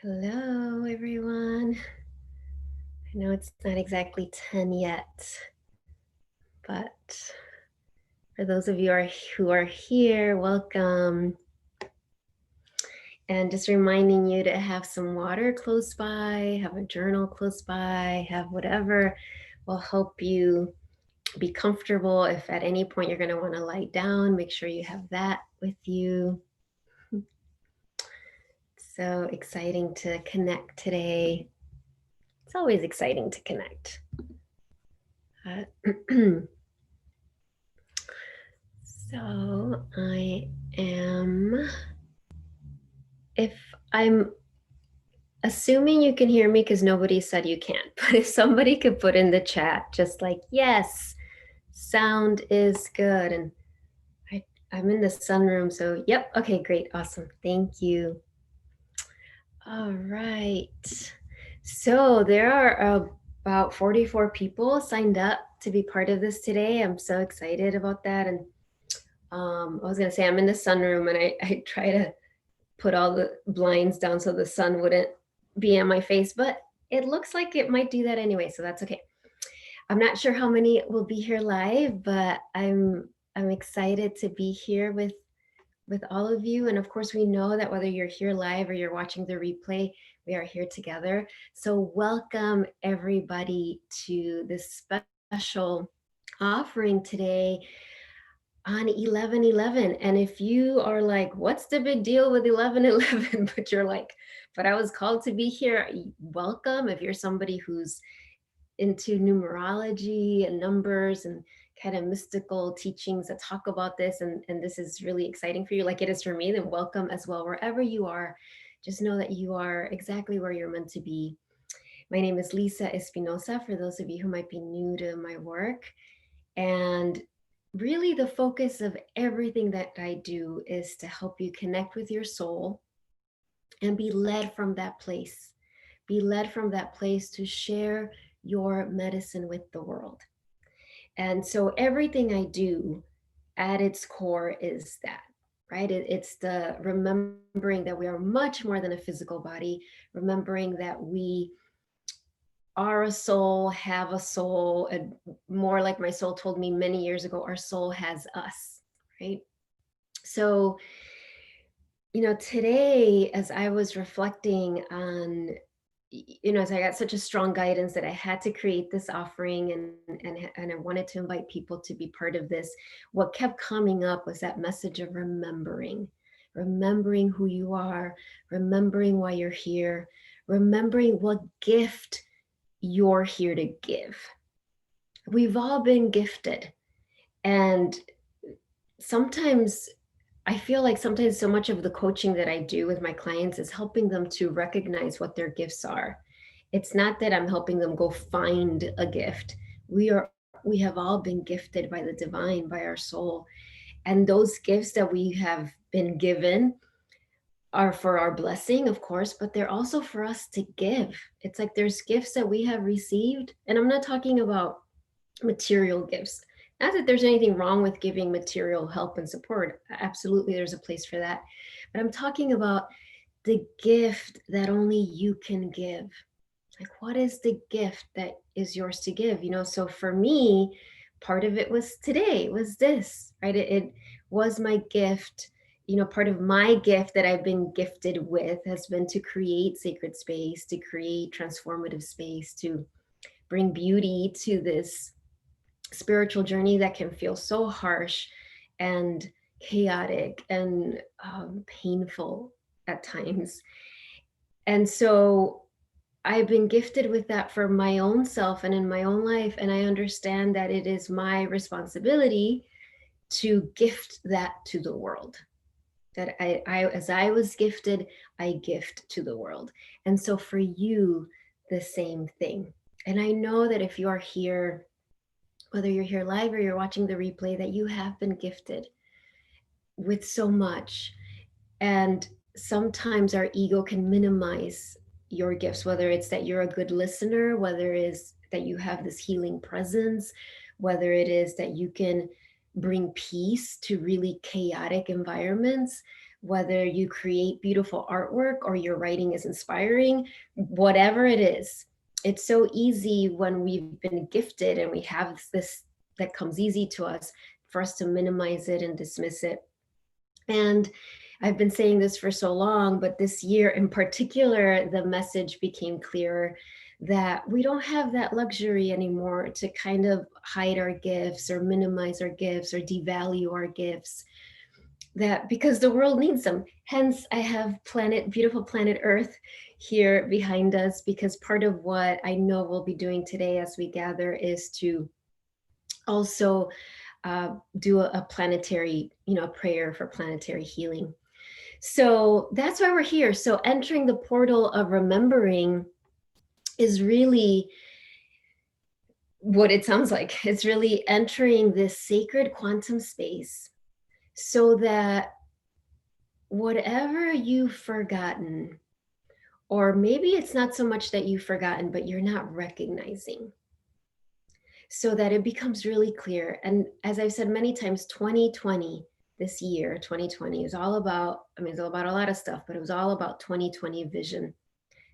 Hello, everyone. I know it's not exactly 10 yet, but for those of you who are here, welcome. And just reminding you to have some water close by, have a journal close by, have whatever will help you be comfortable. If at any point you're going to want to lie down, make sure you have that with you. So exciting to connect today. It's always exciting to connect. So if I'm assuming you can hear me because nobody said you can't, but if somebody could put in the chat just like, yes, sound is good. And I'm in the sunroom, so yep, okay, great, awesome, thank you. All right. So there are about 44 people signed up to be part of this today. I'm so excited about that. And I was going to say I'm in the sunroom and I try to put all the blinds down so the sun wouldn't be on my face, but it looks like it might do that anyway, so that's okay. I'm not sure how many will be here live, but I'm excited to be here with all of you. And of course, we know that whether you're here live or you're watching the replay, we are here together. So welcome everybody to this special offering today on 11/11. And if you are like, what's the big deal with 11/11? But you're like, but I was called to be here, welcome. If you're somebody who's into numerology and numbers and kind of mystical teachings that talk about this, and this is really exciting for you like it is for me, then welcome as well. Wherever you are, just know that you are exactly where you're meant to be. My name is Lisa Espinosa, for those of you who might be new to my work. And really, the focus of everything that I do is to help you connect with your soul and be led from that place. Be led from that place to share your medicine with the world. And so everything I do at its core is that, right? It's the remembering that we are much more than a physical body, remembering that we are a soul, have a soul, and more like my soul told me many years ago, our soul has us, right? So, today, as I was reflecting on, as I got such a strong guidance that I had to create this offering, and I wanted to invite people to be part of this, what kept coming up was that message of remembering who you are, remembering why you're here, remembering what gift you're here to give. We've all been gifted. And sometimes I feel like sometimes so much of the coaching that I do with my clients is helping them to recognize what their gifts are. It's not that I'm helping them go find a gift. We have all been gifted by the divine, by our soul. And those gifts that we have been given are for our blessing, of course, but they're also for us to give. It's like there's gifts that we have received, and I'm not talking about material gifts. Not that there's anything wrong with giving material help and support. Absolutely, there's a place for that. But I'm talking about the gift that only you can give. Like, what is the gift that is yours to give? So for me, part of it was today, was this, right? It was my gift. Part of my gift that I've been gifted with has been to create sacred space, to create transformative space, to bring beauty to this spiritual journey that can feel so harsh and chaotic and painful at times. And so I've been gifted with that for my own self and in my own life. And I understand that it is my responsibility to gift that to the world. That as I was gifted, I gift to the world. And so for you, the same thing. And I know that if you are here, whether you're here live or you're watching the replay, that you have been gifted with so much. And sometimes our ego can minimize your gifts, whether it's that you're a good listener, whether it is that you have this healing presence, whether it is that you can bring peace to really chaotic environments, whether you create beautiful artwork or your writing is inspiring, whatever it is. It's so easy when we've been gifted and we have this that comes easy to us for us to minimize it and dismiss it. And I've been saying this for so long, but this year in particular, the message became clearer that we don't have that luxury anymore to kind of hide our gifts or minimize our gifts or devalue our gifts, that because the world needs them. Hence, I have beautiful planet Earth here behind us, because part of what I know we'll be doing today as we gather is to also do a planetary, a prayer for planetary healing. So that's why we're here. So entering the portal of remembering is really what it sounds like. It's really entering this sacred quantum space so that whatever you've forgotten, or maybe it's not so much that you've forgotten, but you're not recognizing, so that it becomes really clear. And as I've said many times, 2020, this year, 2020 is all about, it's all about a lot of stuff, but it was all about 2020 vision,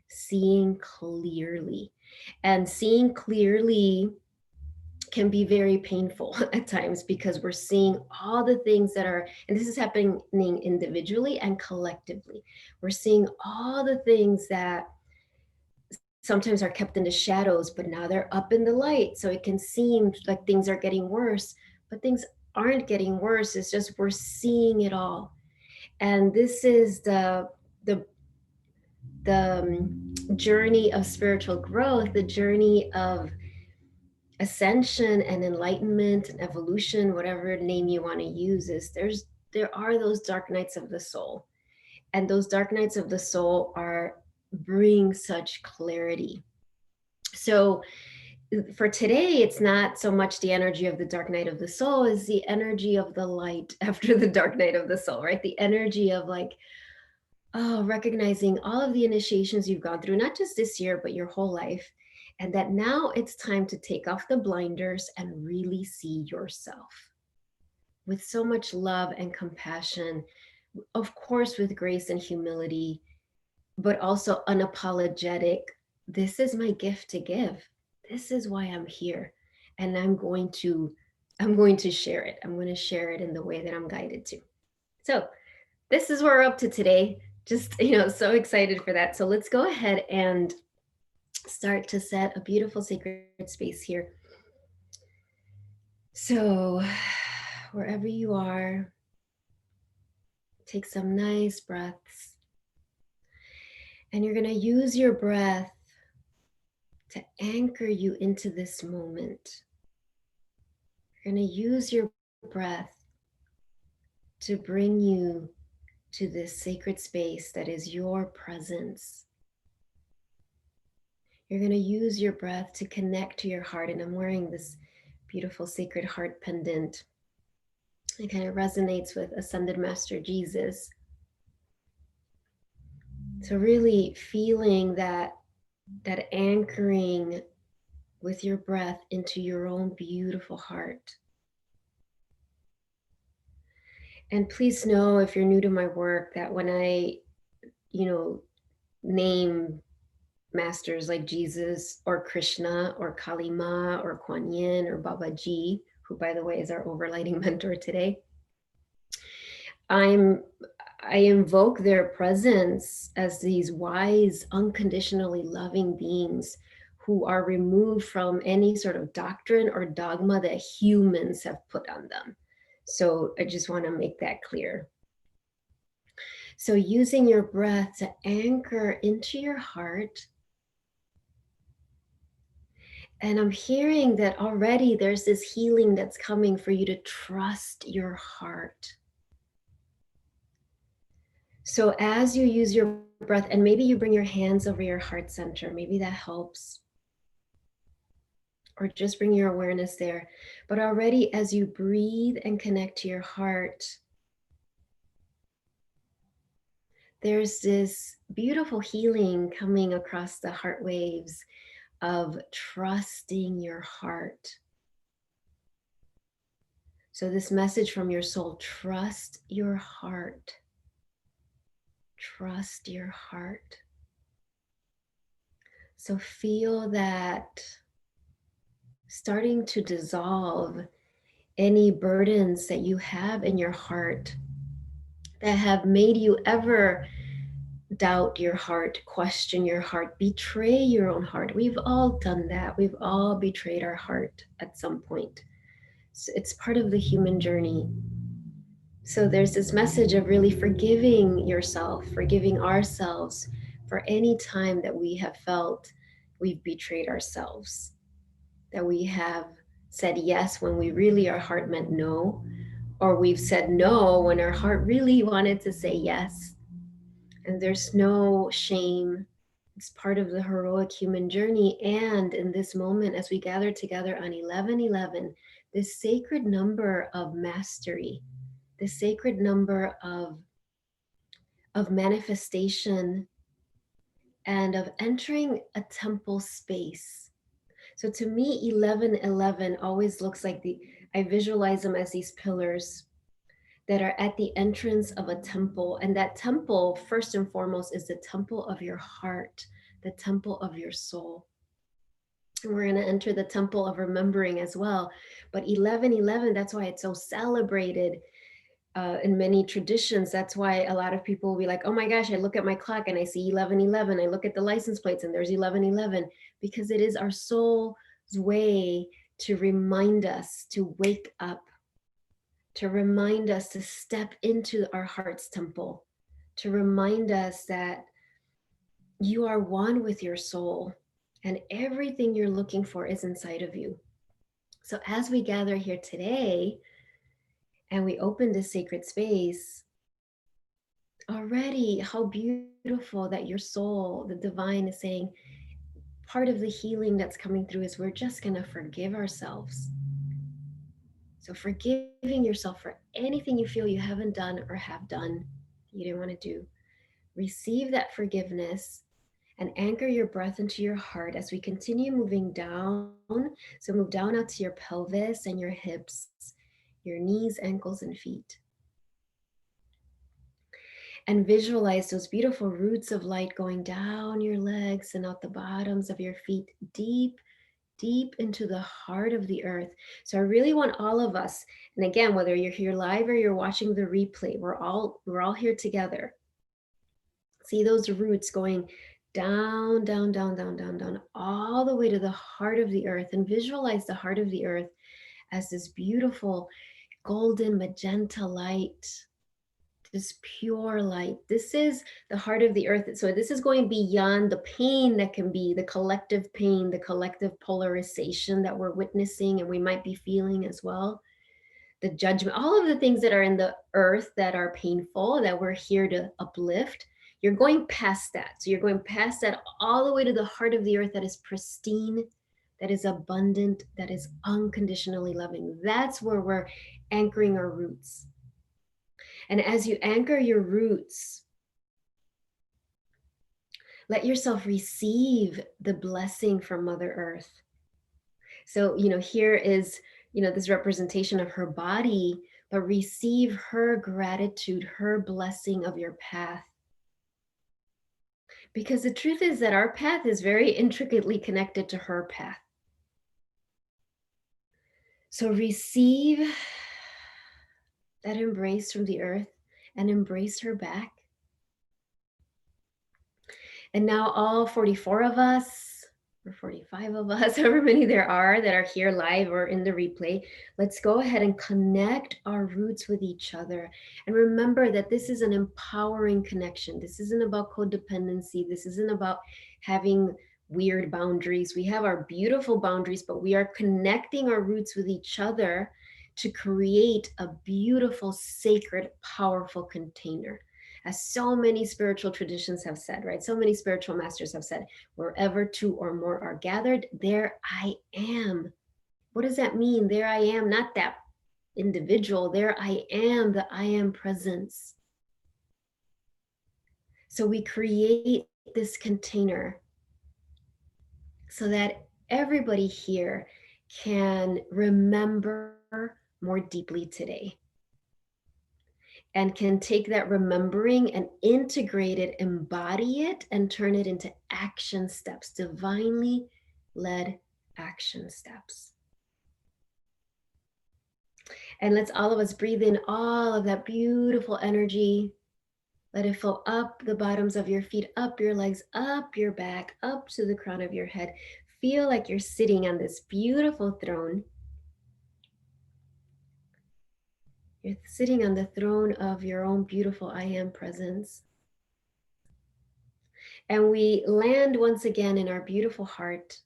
seeing clearly. And seeing clearly can be very painful at times, because we're seeing all the things that are, and this is happening individually and collectively. We're seeing all the things that sometimes are kept in the shadows, but now they're up in the light. So it can seem like things are getting worse, but things aren't getting worse. It's just we're seeing it all. And this is the journey of spiritual growth, the journey of ascension and enlightenment and evolution, whatever name you want to use. Is there are those dark nights of the soul, and those dark nights of the soul are bring such clarity. So for today, it's not so much the energy of the dark night of the soul as the energy of the light after the dark night of the soul, right? The energy of like, oh, recognizing all of the initiations you've gone through, not just this year, but your whole life. And that now it's time to take off the blinders and really see yourself with so much love and compassion, of course, with grace and humility, but also unapologetic. This is my gift to give. This is why I'm here. And I'm going to share it. I'm going to share it in the way that I'm guided to. So this is what we're up to today. Just, so excited for that. So let's go ahead and start to set a beautiful sacred space here. So wherever you are, take some nice breaths. And you're going to use your breath to anchor you into this moment. You're going to use your breath to bring you to this sacred space that is your presence. You're going to use your breath to connect to your heart. And I'm wearing this beautiful sacred heart pendant. It kind of resonates with Ascended Master Jesus. So really feeling that anchoring with your breath into your own beautiful heart. And please know, if you're new to my work, that when I, name masters like Jesus or Krishna or Kali Ma or Kuan Yin or Babaji, who by the way is our overlighting mentor today, I invoke their presence as these wise, unconditionally loving beings who are removed from any sort of doctrine or dogma that humans have put on them. So I just want to make that clear. So using your breath to anchor into your heart. And I'm hearing that already there's this healing that's coming for you to trust your heart. So as you use your breath, and maybe you bring your hands over your heart center, maybe that helps. Or just bring your awareness there. But already as you breathe and connect to your heart, there's this beautiful healing coming across the heart waves of trusting your heart. So this message from your soul, trust your heart. Trust your heart. So feel that starting to dissolve any burdens that you have in your heart that have made you ever doubt your heart, question your heart, betray your own heart. We've all done that. We've all betrayed our heart at some point. So it's part of the human journey. So there's this message of really forgiving yourself, forgiving ourselves for any time that we have felt we've betrayed ourselves, that we have said yes when we really our heart meant no, or we've said no when our heart really wanted to say yes. And there's no shame. It's part of the heroic human journey. And in this moment, as we gather together on 1111, this sacred number of mastery, the sacred number of manifestation and of entering a temple space. So to me, 1111 always looks like I visualize them as these pillars that are at the entrance of a temple. And that temple, first and foremost, is the temple of your heart, the temple of your soul. And we're going to enter the temple of remembering as well. But 1111, that's why it's so celebrated in many traditions. That's why a lot of people will be like, oh my gosh, I look at my clock and I see 1111. I look at the license plates and there's 1111, because it is our soul's way to remind us to wake up, to remind us to step into our heart's temple, to remind us that you are one with your soul and everything you're looking for is inside of you. So as we gather here today and we open this sacred space, already how beautiful that your soul, the divine, is saying part of the healing that's coming through is we're just going to forgive ourselves. So forgiving yourself for anything you feel you haven't done or have done you didn't want to do. Receive that forgiveness and anchor your breath into your heart as we continue moving down. So move down out to your pelvis and your hips, your knees, ankles, and feet. And visualize those beautiful roots of light going down your legs and out the bottoms of your feet, deep, deep into the heart of the earth. So I really want all of us, and again, whether you're here live or you're watching the replay, we're all here together. See those roots going down, down, down, down, down, down, all the way to the heart of the earth. And visualize the heart of the earth as this beautiful golden magenta light, this pure light. This is the heart of the earth. So this is going beyond the pain that can be the collective pain, the collective polarization that we're witnessing and we might be feeling as well. The judgment, all of the things that are in the earth that are painful, that we're here to uplift. You're going past that. So you're going past that all the way to the heart of the earth that is pristine, that is abundant, that is unconditionally loving. That's where we're anchoring our roots. And as you anchor your roots, let yourself receive the blessing from Mother Earth. So, here is, this representation of her body, but receive her gratitude, her blessing of your path. Because the truth is that our path is very intricately connected to her path. So receive that embrace from the earth and embrace her back. And now all 44 of us, or 45 of us, however many there are that are here live or in the replay, let's go ahead and connect our roots with each other. And remember that this is an empowering connection. This isn't about codependency. This isn't about having weird boundaries. We have our beautiful boundaries, but we are connecting our roots with each other to create a beautiful, sacred, powerful container. As so many spiritual traditions have said, right? So many spiritual masters have said, wherever two or more are gathered, there I am. What does that mean? There I am, not that individual. There I am, the I am presence. So we create this container so that everybody here can remember more deeply today. and can take that remembering and integrate it, embody it, and turn it into action steps, divinely led action steps. And let's all of us breathe in all of that beautiful energy. Let it flow up the bottoms of your feet, up your legs, up your back, up to the crown of your head. Feel like you're sitting on this beautiful throne. You're sitting on the throne of your own beautiful I am presence. And we land once again in our beautiful heart.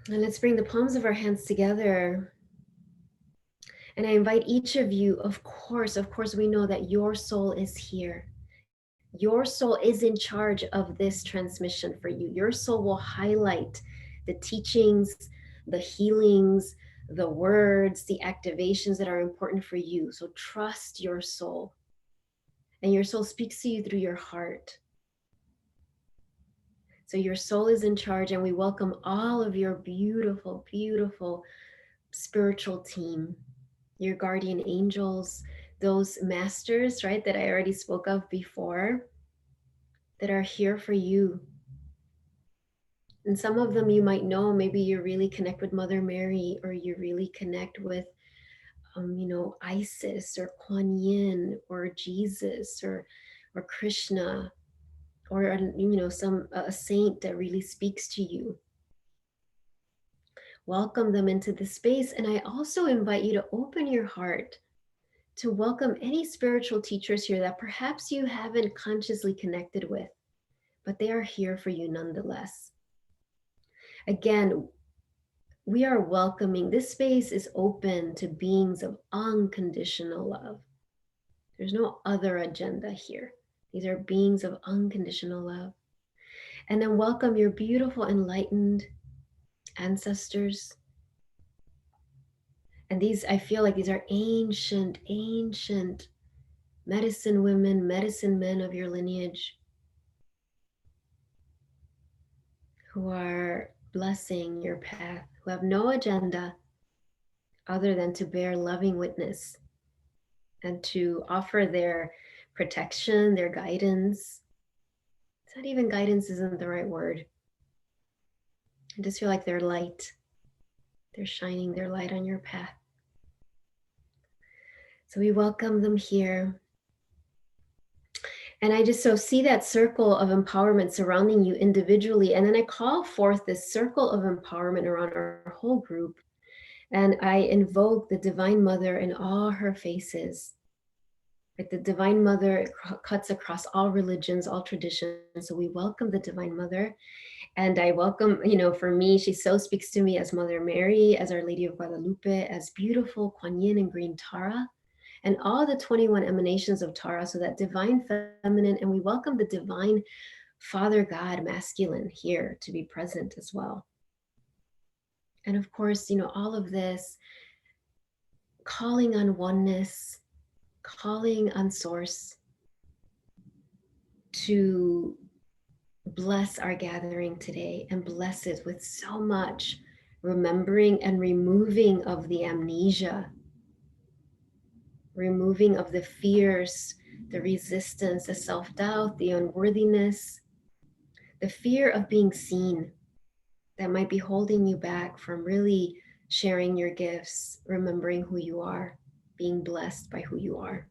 And let's bring the palms of our hands together. And I invite each of you, of course, we know that your soul is here. Your soul is in charge of this transmission for you. Your soul will highlight the teachings, the healings, the words, the activations that are important for you. So trust your soul. And your soul speaks to you through your heart. So your soul is in charge, and we welcome all of your beautiful, beautiful spiritual team, your guardian angels, those masters, right, that I already spoke of before, that are here for you. And some of them you might know, maybe you really connect with Mother Mary, or you really connect with, Isis or Kuan Yin or Jesus or Krishna, or, some a saint that really speaks to you. Welcome them into the space. And I also invite you to open your heart to welcome any spiritual teachers here that perhaps you haven't consciously connected with, but they are here for you nonetheless. Again, we are welcoming. This space is open to beings of unconditional love. There's no other agenda here. These are beings of unconditional love. And then welcome your beautiful enlightened ancestors. And these, I feel like these are ancient, ancient medicine women, medicine men of your lineage, who are blessing your path, who have no agenda other than to bear loving witness and to offer their protection, their guidance. It's not even guidance, isn't the right word. I just feel like they're light. They're shining their light on your path. So we welcome them here. And I just so see that circle of empowerment surrounding you individually. And then I call forth this circle of empowerment around our whole group. And I invoke the Divine Mother in all her faces. Like the Divine Mother cuts across all religions, all traditions. So we welcome the Divine Mother. And I welcome, for me, she so speaks to me as Mother Mary, as Our Lady of Guadalupe, as beautiful Kuan Yin and Green Tara, and all the 21 emanations of Tara, so that divine feminine. And we welcome the divine Father God masculine here to be present as well. And of course, all of this calling on oneness, calling on Source to bless our gathering today, and bless it with so much remembering and removing of the amnesia, removing of the fears, the resistance, the self-doubt, the unworthiness, the fear of being seen that might be holding you back from really sharing your gifts, remembering who you are, being blessed by who you are.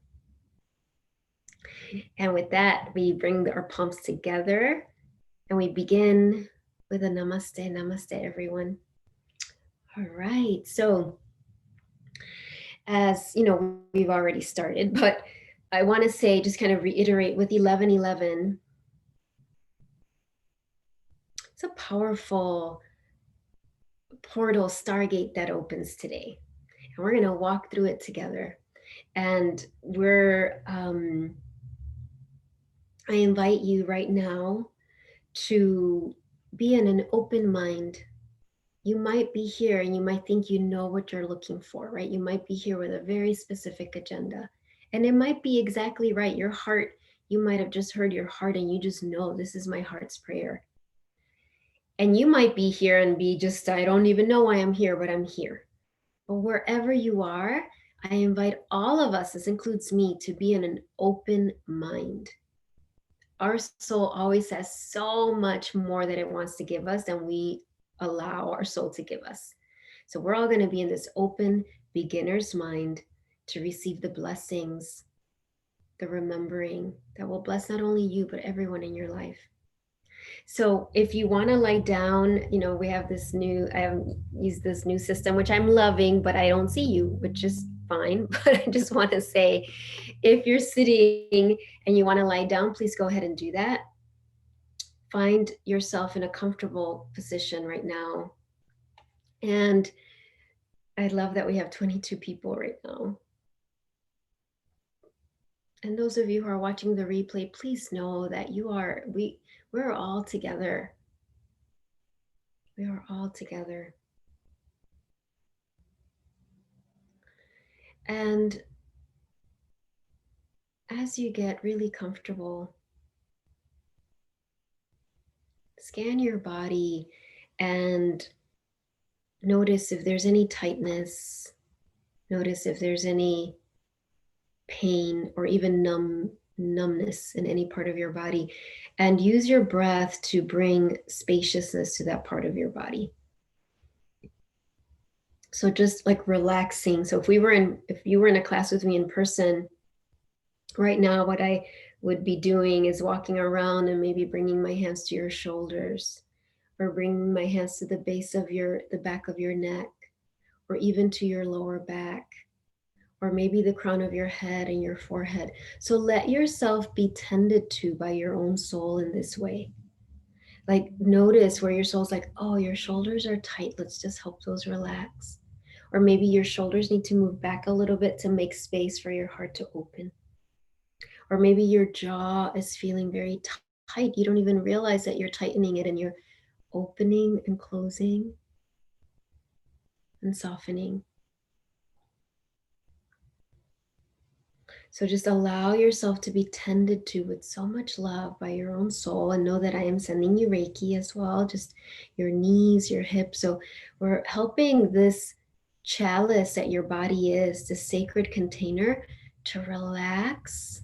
And with that, we bring our palms together and we begin with a namaste. Namaste, everyone. All right. So, as you know, we've already started, but I want to say, just kind of reiterate with 1111, it's a powerful portal, stargate that opens today. And we're going to walk through it together. And I invite you right now to be in an open mind. You might be here and you might think you know what you're looking for, right? You might be here with a very specific agenda. And it might be exactly right. Your heart, you might have just heard your heart and you just know this is my heart's prayer. And you might be here and be just, I don't even know why I'm here, but I'm here. But wherever you are, I invite all of us, this includes me, to be in an open mind. Our soul always has so much more that it wants to give us than we allow our soul to give us. So we're all going to be in this open beginner's mind to receive the blessings, the remembering that will bless not only you, but everyone in your life. So if you want to lie down, we have this new, I have used this new system, which I'm loving, but I don't see you, which is fine. But I just want to say, if you're sitting and you want to lie down, please go ahead and do that. Find yourself in a comfortable position right now. And I love that we have 22 people right now. And those of you who are watching the replay, please know that we're all together. We are all together. And as you get really comfortable, scan your body and notice if there's any tightness. Notice if there's any pain or even numbness in any part of your body. And use your breath to bring spaciousness to that part of your body. So just like relaxing. So if you were in a class with me in person right now, what I would be doing is walking around and maybe bringing my hands to your shoulders, or bringing my hands to the base of the back of your neck, or even to your lower back, or maybe the crown of your head and your forehead. So let yourself be tended to by your own soul in this way. Like notice where your soul's like, oh, your shoulders are tight. Let's just help those relax. Or maybe your shoulders need to move back a little bit to make space for your heart to open. Or maybe your jaw is feeling very tight. You don't even realize that you're tightening it, and you're opening and closing and softening. So just allow yourself to be tended to with so much love by your own soul, and know that I am sending you Reiki as well, just your knees, your hips. So we're helping this chalice that your body is, the sacred container, to relax,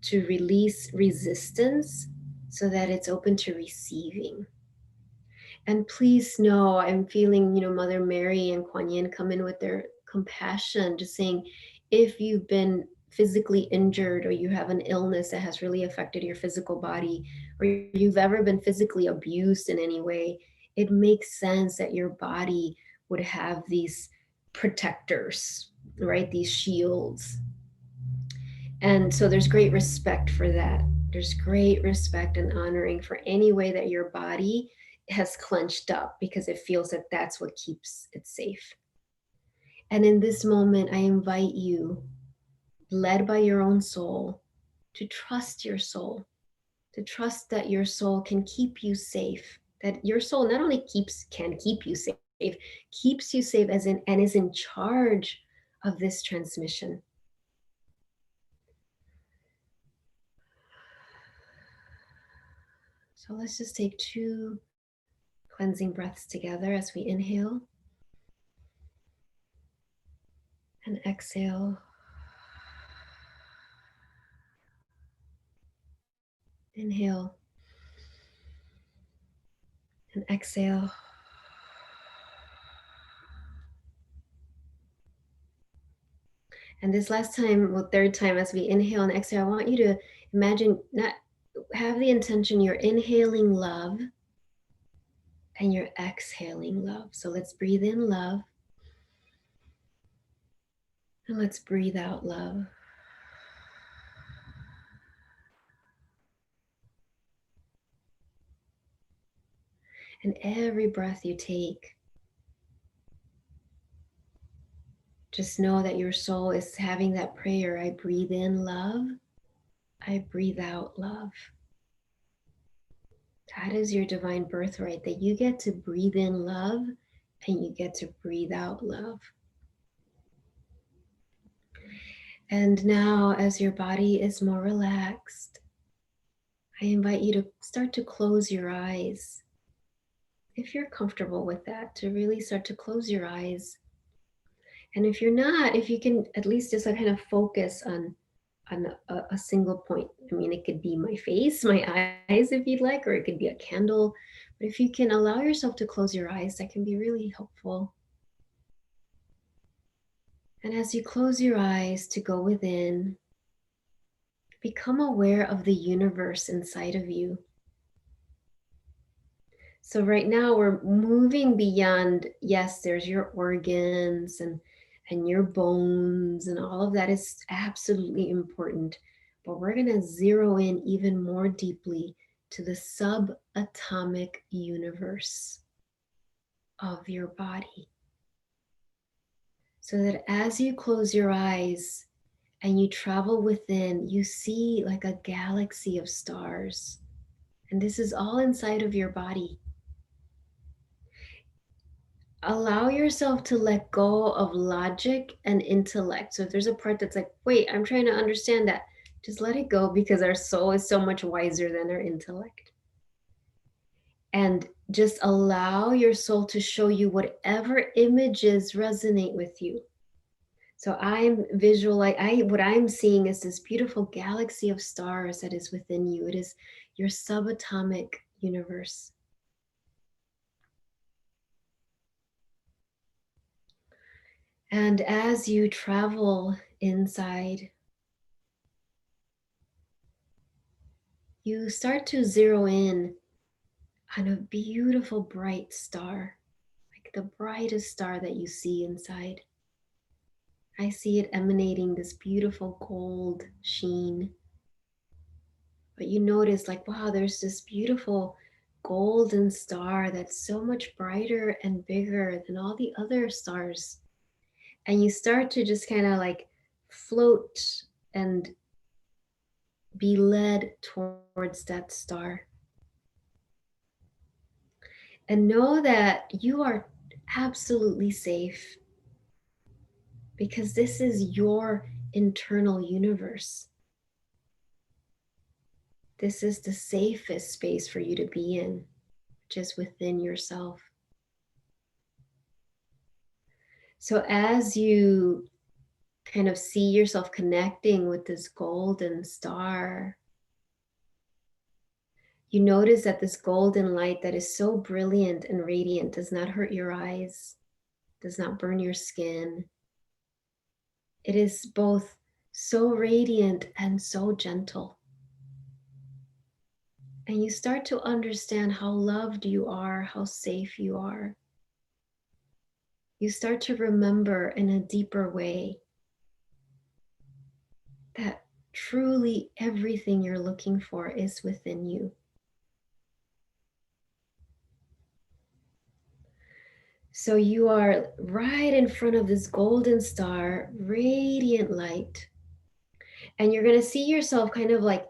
to release resistance so that it's open to receiving. And please know, I'm feeling, Mother Mary and Kuan Yin come in with their compassion, just saying, if you've been physically injured, or you have an illness that has really affected your physical body, or you've ever been physically abused in any way, it makes sense that your body would have these protectors, right? These shields. And so there's great respect for that. There's great respect and honoring for any way that your body has clenched up, because it feels that that's what keeps it safe. And in this moment, I invite you, led by your own soul, to trust your soul, to trust that your soul can keep you safe, that your soul not only can keep you safe, keeps you safe and is in charge of this transmission. So let's just take 2 cleansing breaths together as we inhale and exhale. Inhale and exhale. And this last time, well, third time, as we inhale and exhale, I want you to imagine, not have the intention, you're inhaling love and you're exhaling love. So let's breathe in love and let's breathe out love. And every breath you take, just know that your soul is having that prayer. I breathe in love, I breathe out love. That is your divine birthright, that you get to breathe in love and you get to breathe out love. And now, as your body is more relaxed, I invite you to start to close your eyes. if you're comfortable with that, to really start to close your eyes. And if you're not, if you can at least just kind of focus on a single point. I mean, it could be my face, my eyes, if you'd like, or it could be a candle. But if you can allow yourself to close your eyes, that can be really helpful. And as you close your eyes to go within, become aware of the universe inside of you. So right now we're moving beyond, yes, there's your organs and your bones, and all of that is absolutely important. But we're going to zero in even more deeply to the subatomic universe of your body. So that as you close your eyes and you travel within, you see like a galaxy of stars. And this is all inside of your body. Allow yourself to let go of logic and intellect. So if there's a part that's like, wait, I'm trying to understand that, just let it go, because our soul is so much wiser than our intellect. And just allow your soul to show you whatever images resonate with you. So I'm what I'm seeing is this beautiful galaxy of stars that is within you. It is your subatomic universe. And as you travel inside, you start to zero in on a beautiful bright star, like the brightest star that you see inside. I see it emanating this beautiful gold sheen. But you notice, like, wow, there's this beautiful golden star that's so much brighter and bigger than all the other stars. And you start to just kind of like float and be led towards that star. And know that you are absolutely safe, because this is your internal universe. This is the safest space for you to be in, just within yourself. So as you kind of see yourself connecting with this golden star, you notice that this golden light that is so brilliant and radiant does not hurt your eyes, does not burn your skin. It is both so radiant and so gentle. And you start to understand how loved you are, how safe you are. You start to remember in a deeper way that truly everything you're looking for is within you. So you are right in front of this golden star, radiant light, and you're going to see yourself kind of like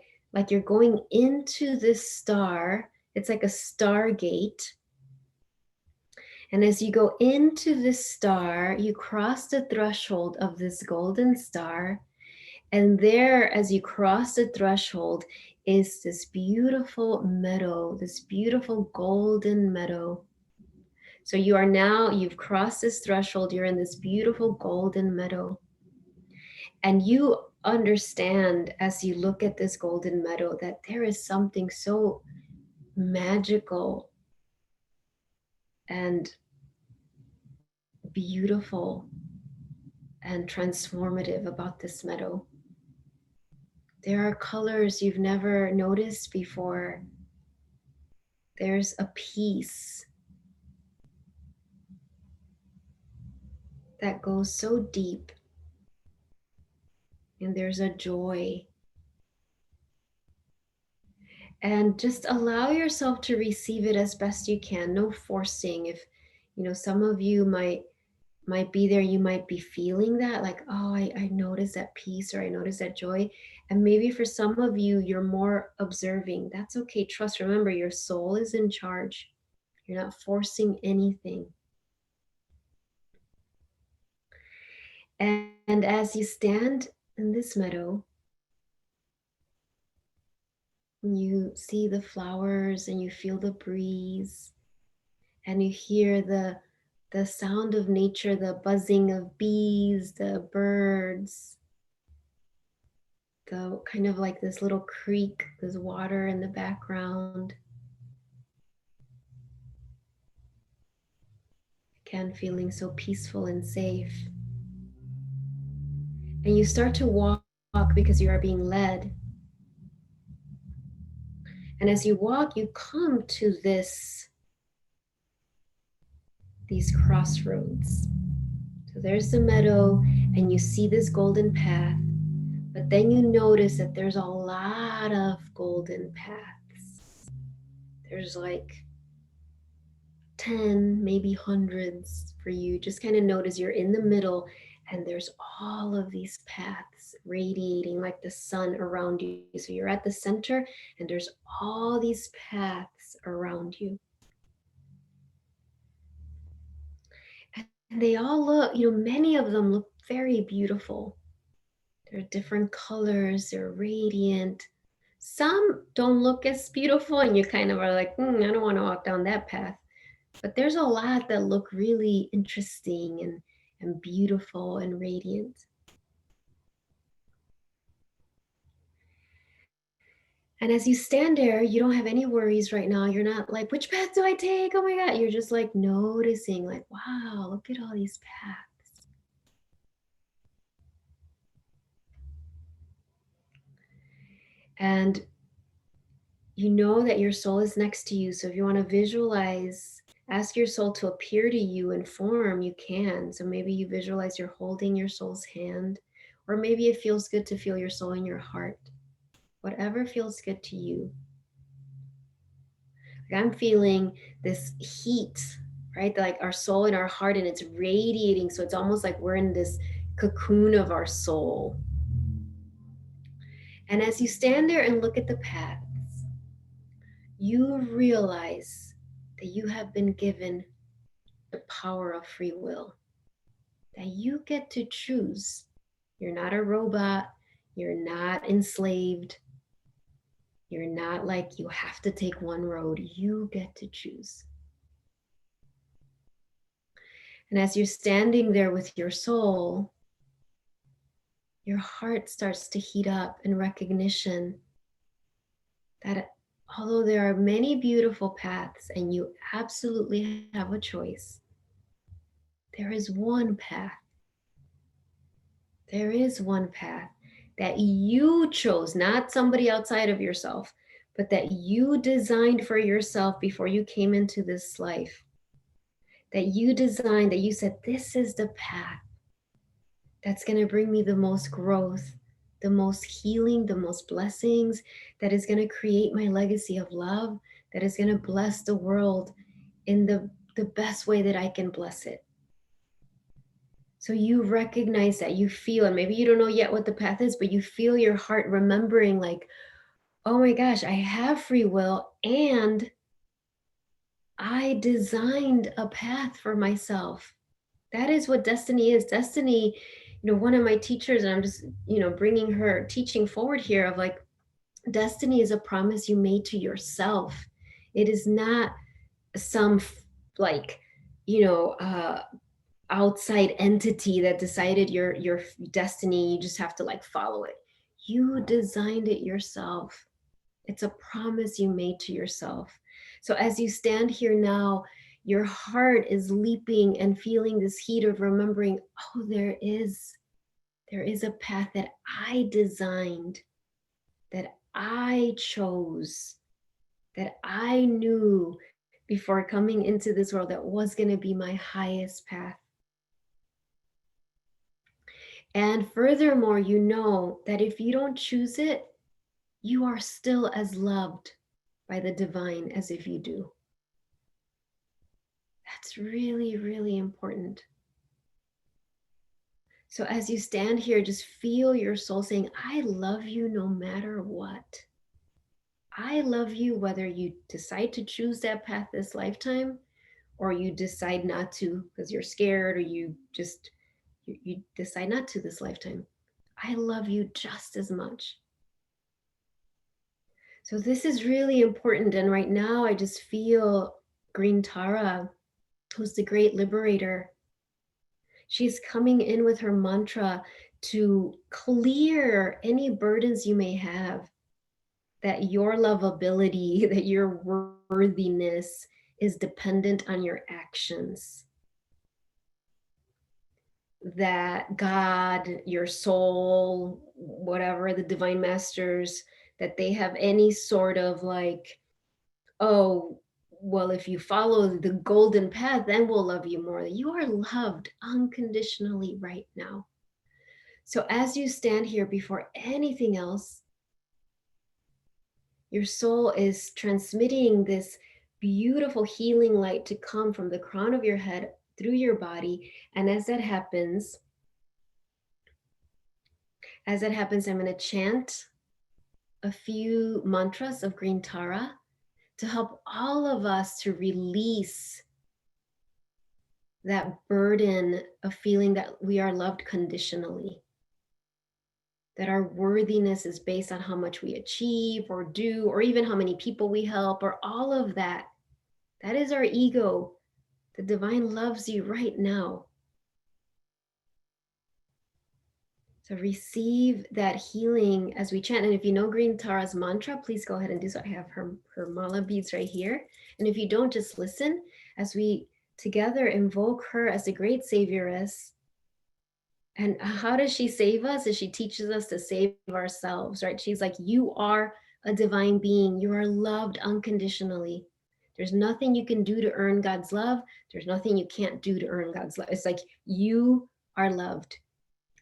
you're going into this star. It's like a stargate. And as you go into this star, you cross the threshold of this golden star. And there, as you cross the threshold, is this beautiful meadow, this beautiful golden meadow. So you've crossed this threshold, you're in this beautiful golden meadow. And you understand as you look at this golden meadow that there is something so magical and beautiful and transformative about this meadow. There are colors you've never noticed before. There's a peace that goes so deep, and there's a joy. And just allow yourself to receive it as best you can. No forcing. If some of you might be there, you might be feeling that, like, oh, I notice that peace, or I notice that joy. And maybe for some of you, you're more observing. That's okay. Trust, remember, your soul is in charge. You're not forcing anything. And as you stand in this meadow, you see the flowers and you feel the breeze, and you hear the sound of nature, the buzzing of bees, the birds, the kind of like this little creek, there's water in the background. Again, feeling so peaceful and safe. And you start to walk because you are being led. And as you walk, you come to these crossroads. So there's the meadow, and you see this golden path, but then you notice that there's a lot of golden paths. There's like 10, maybe hundreds for you. Just kind of notice you're in the middle, and there's all of these paths radiating like the sun around you. So you're at the center, and there's all these paths around you. And they all look, many of them look very beautiful. They're different colors, they're radiant. Some don't look as beautiful, and you kind of are like, I don't want to walk down that path. But there's a lot that look really interesting and beautiful and radiant. And as you stand there, you don't have any worries right now. You're not like, which path do I take? Oh my God. You're just like noticing, like, wow, look at all these paths. And you know that your soul is next to you. So if you want to visualize, ask your soul to appear to you in form, you can. So maybe you visualize you're holding your soul's hand, or maybe it feels good to feel your soul in your heart. Whatever feels good to you. Like I'm feeling this heat, right? Like our soul in our heart, and it's radiating. So it's almost like we're in this cocoon of our soul. And as you stand there and look at the paths, you realize that you have been given the power of free will, that you get to choose. You're not a robot, you're not enslaved, you're not like you have to take one road, you get to choose. And as you're standing there with your soul, your heart starts to heat up in recognition that although there are many beautiful paths and you absolutely have a choice, there is one path. There is one path that you chose, not somebody outside of yourself, but that you designed for yourself before you came into this life. That you designed, that you said, this is the path that's going to bring me the most growth, the most healing, the most blessings, that is going to create my legacy of love, that is going to bless the world in the best way that I can bless it. So you recognize that, you feel, and maybe you don't know yet what the path is, but you feel your heart remembering like, oh my gosh, I have free will and I designed a path for myself. That is what destiny is. Destiny, one of my teachers, and I'm just, bringing her teaching forward here of like, destiny is a promise you made to yourself. It is not some like, outside entity that decided your destiny. You just have to like follow it. You designed it yourself. It's a promise you made to yourself. So as you stand here now, your heart is leaping and feeling this heat of remembering, oh, there is a path that I designed, that I chose, that I knew before coming into this world that was going to be my highest path. And furthermore, you know that if you don't choose it, you are still as loved by the divine as if you do. That's really, really important. So as you stand here, just feel your soul saying, I love you no matter what. I love you whether you decide to choose that path this lifetime, or you decide not to because you're scared, or you decide not to this lifetime. I love you just as much. So this is really important. And right now I just feel Green Tara who's the great liberator. She's coming in with her mantra to clear any burdens you may have, that your lovability, that your worthiness is dependent on your actions, that God, your soul, whatever, the divine masters, that they have any sort of like, oh, well, if you follow the golden path, then we'll love you more. You are loved unconditionally right now. So as you stand here before anything else, your soul is transmitting this beautiful healing light to come from the crown of your head through your body. And as that happens, I'm going to chant a few mantras of green Tara to help all of us to release that burden of feeling that we are loved conditionally, that our worthiness is based on how much we achieve or do, or even how many people we help, or all of that. That is our ego. The divine loves you right now. So receive that healing as we chant. And if you know Green Tara's mantra, please go ahead and do so. I have her mala beads right here. And if you don't, just listen as we together invoke her as the great savioress. And how does she save us? Is she teaches us to save ourselves, right? She's like, you are a divine being. You are loved unconditionally. There's nothing you can do to earn God's love. There's nothing you can't do to earn God's love. It's like you are loved.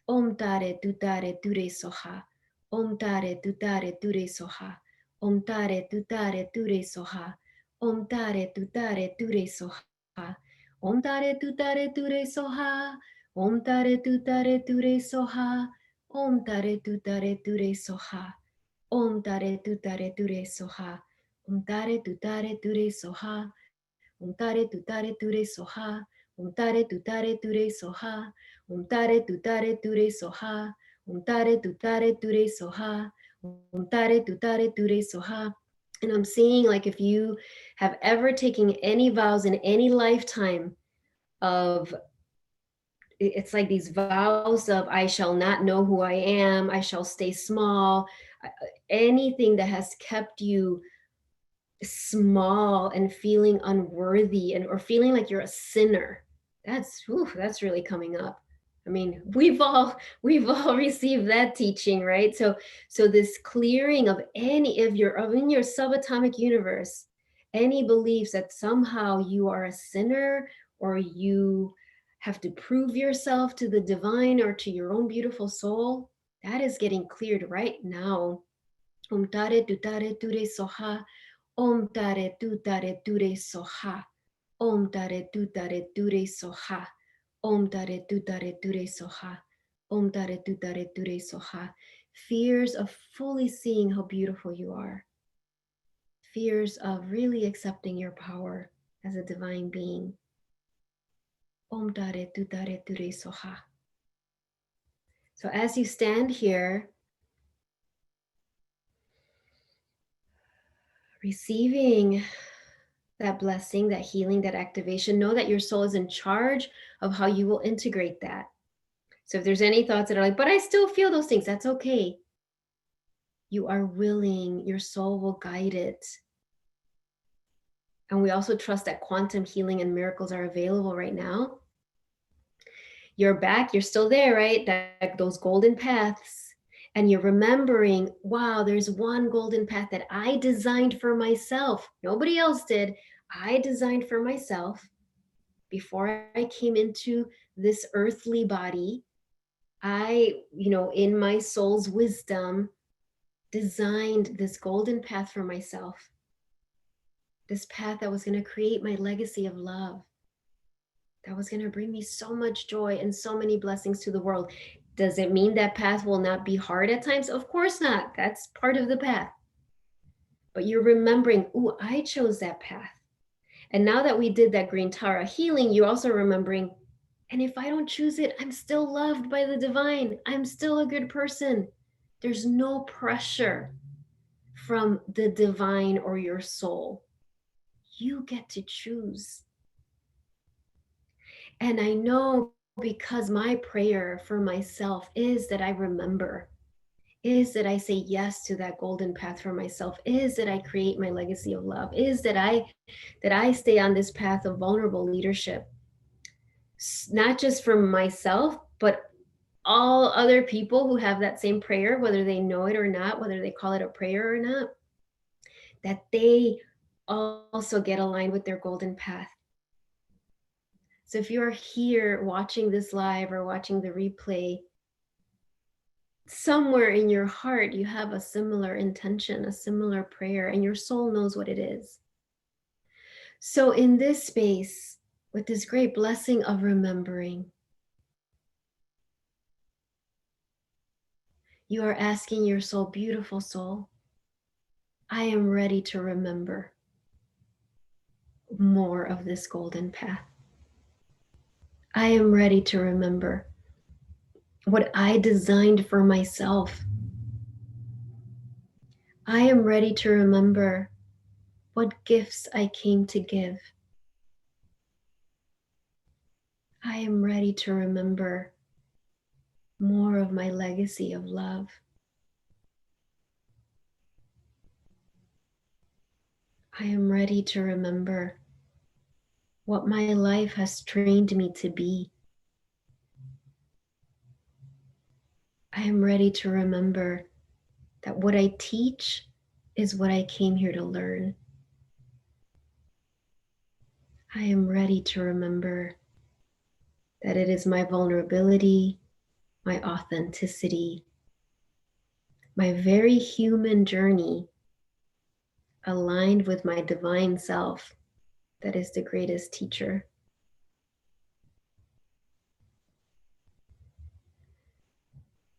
Om tare tutare ture soha. Om tare tutare ture soha. Om tare tutare ture soha. Om tare tutare ture soha. Om tare tutare ture soha. Om tare tutare ture soha. Om tare tutare ture soha. Om tare tutare ture soha. Om tare tutare ture soha. Untare tutare ture soha. Untare tutare ture soha. Untare tutare ture soha. Untare tutare ture soha. Untare tutare ture soha. And I'm seeing like if you have ever taken any vows in any lifetime of, it's like these vows of I shall not know who I am, I shall stay small, anything that has kept you small and feeling unworthy and or feeling like you're a sinner, that's really coming up. I mean, we've all received that teaching, right? So this clearing of any of in your subatomic universe, any beliefs that somehow you are a sinner or you have to prove yourself to the divine or to your own beautiful soul, that is getting cleared right now. Om tare tutare ture soha. Om tare tutare ture soha. Om tare tutare ture soha. Om tare tutare ture soha. Om tare tutare ture soha. Fears of fully seeing how beautiful you are. Fears of really accepting your power as a divine being. Om tare tutare ture soha. So as you stand here, receiving that blessing, that healing, that activation, know that your soul is in charge of how you will integrate that. So if there's any thoughts that are like, but I still feel those things, that's okay. You are willing, your soul will guide it. And we also trust that quantum healing and miracles are available right now. You're back, you're still there, right? Those golden paths. And you're remembering, wow, there's one golden path that I designed for myself. Nobody else did. I designed for myself. Before I came into this earthly body, I, in my soul's wisdom, designed this golden path for myself. This path that was going to create my legacy of love, that was going to bring me so much joy and so many blessings to the world. Does it mean that path will not be hard at times? Of course not. That's part of the path. But you're remembering, ooh, I chose that path. And now that we did that Green Tara healing, you're also remembering, and if I don't choose it, I'm still loved by the divine. I'm still a good person. There's no pressure from the divine or your soul. You get to choose. And I know because my prayer for myself is that I remember, is that I say yes to that golden path for myself, is that I create my legacy of love, is that I stay on this path of vulnerable leadership, not just for myself, but all other people who have that same prayer, whether they know it or not, whether they call it a prayer or not, that they also get aligned with their golden path. So if you're here watching this live or watching the replay, somewhere in your heart you have a similar intention, a similar prayer, and your soul knows what it is. So in this space, with this great blessing of remembering, you are asking your soul, beautiful soul, I am ready to remember more of this golden path. I am ready to remember what I designed for myself. I am ready to remember what gifts I came to give. I am ready to remember more of my legacy of love. I am ready to remember what my life has trained me to be. I am ready to remember that what I teach is what I came here to learn. I am ready to remember that it is my vulnerability, my authenticity, my very human journey aligned with my divine self that is the greatest teacher.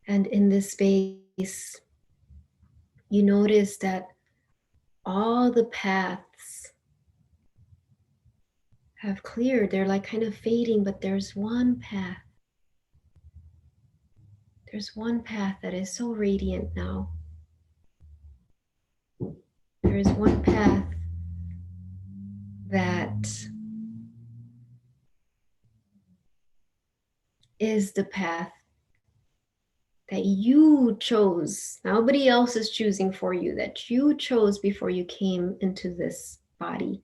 And in this space, you notice that all the paths have cleared. They're like kind of fading, but there's one path. There's one path that is so radiant now. There is one path that is the path that you chose. Nobody else is choosing for you, that you chose before you came into this body.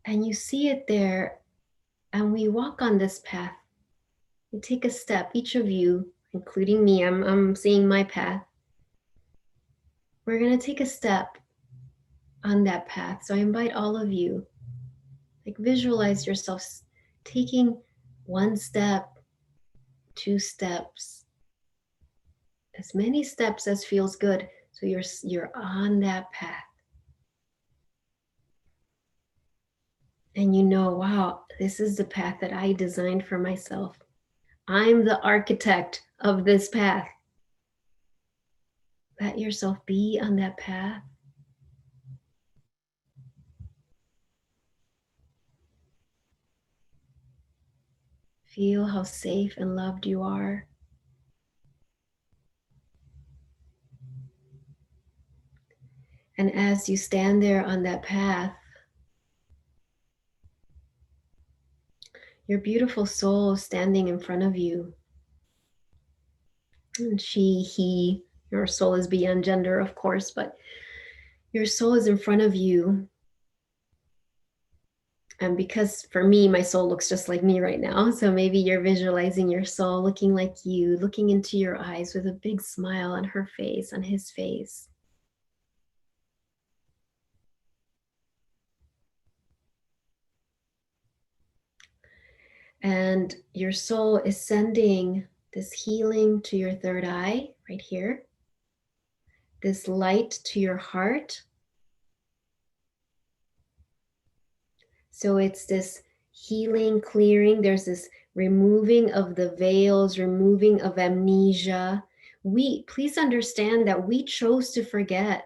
And you see it there, and we walk on this path. We take a step, each of you, including me, I'm seeing my path. We're going to take a step on that path. So I invite all of you, like visualize yourselves taking one step, two steps, as many steps as feels good. So you're on that path. And you know, wow, this is the path that I designed for myself. I'm the architect of this path. Let yourself be on that path. Feel how safe and loved you are. And as you stand there on that path, your beautiful soul standing in front of you. And she, he, your soul is beyond gender, of course, but your soul is in front of you. And because for me, my soul looks just like me right now. So maybe you're visualizing your soul looking like you, looking into your eyes with a big smile on her face, on his face. And your soul is sending this healing to your third eye right here, this light to your heart. So it's this healing, clearing. There's this removing of the veils, removing of amnesia. Please understand that we chose to forget.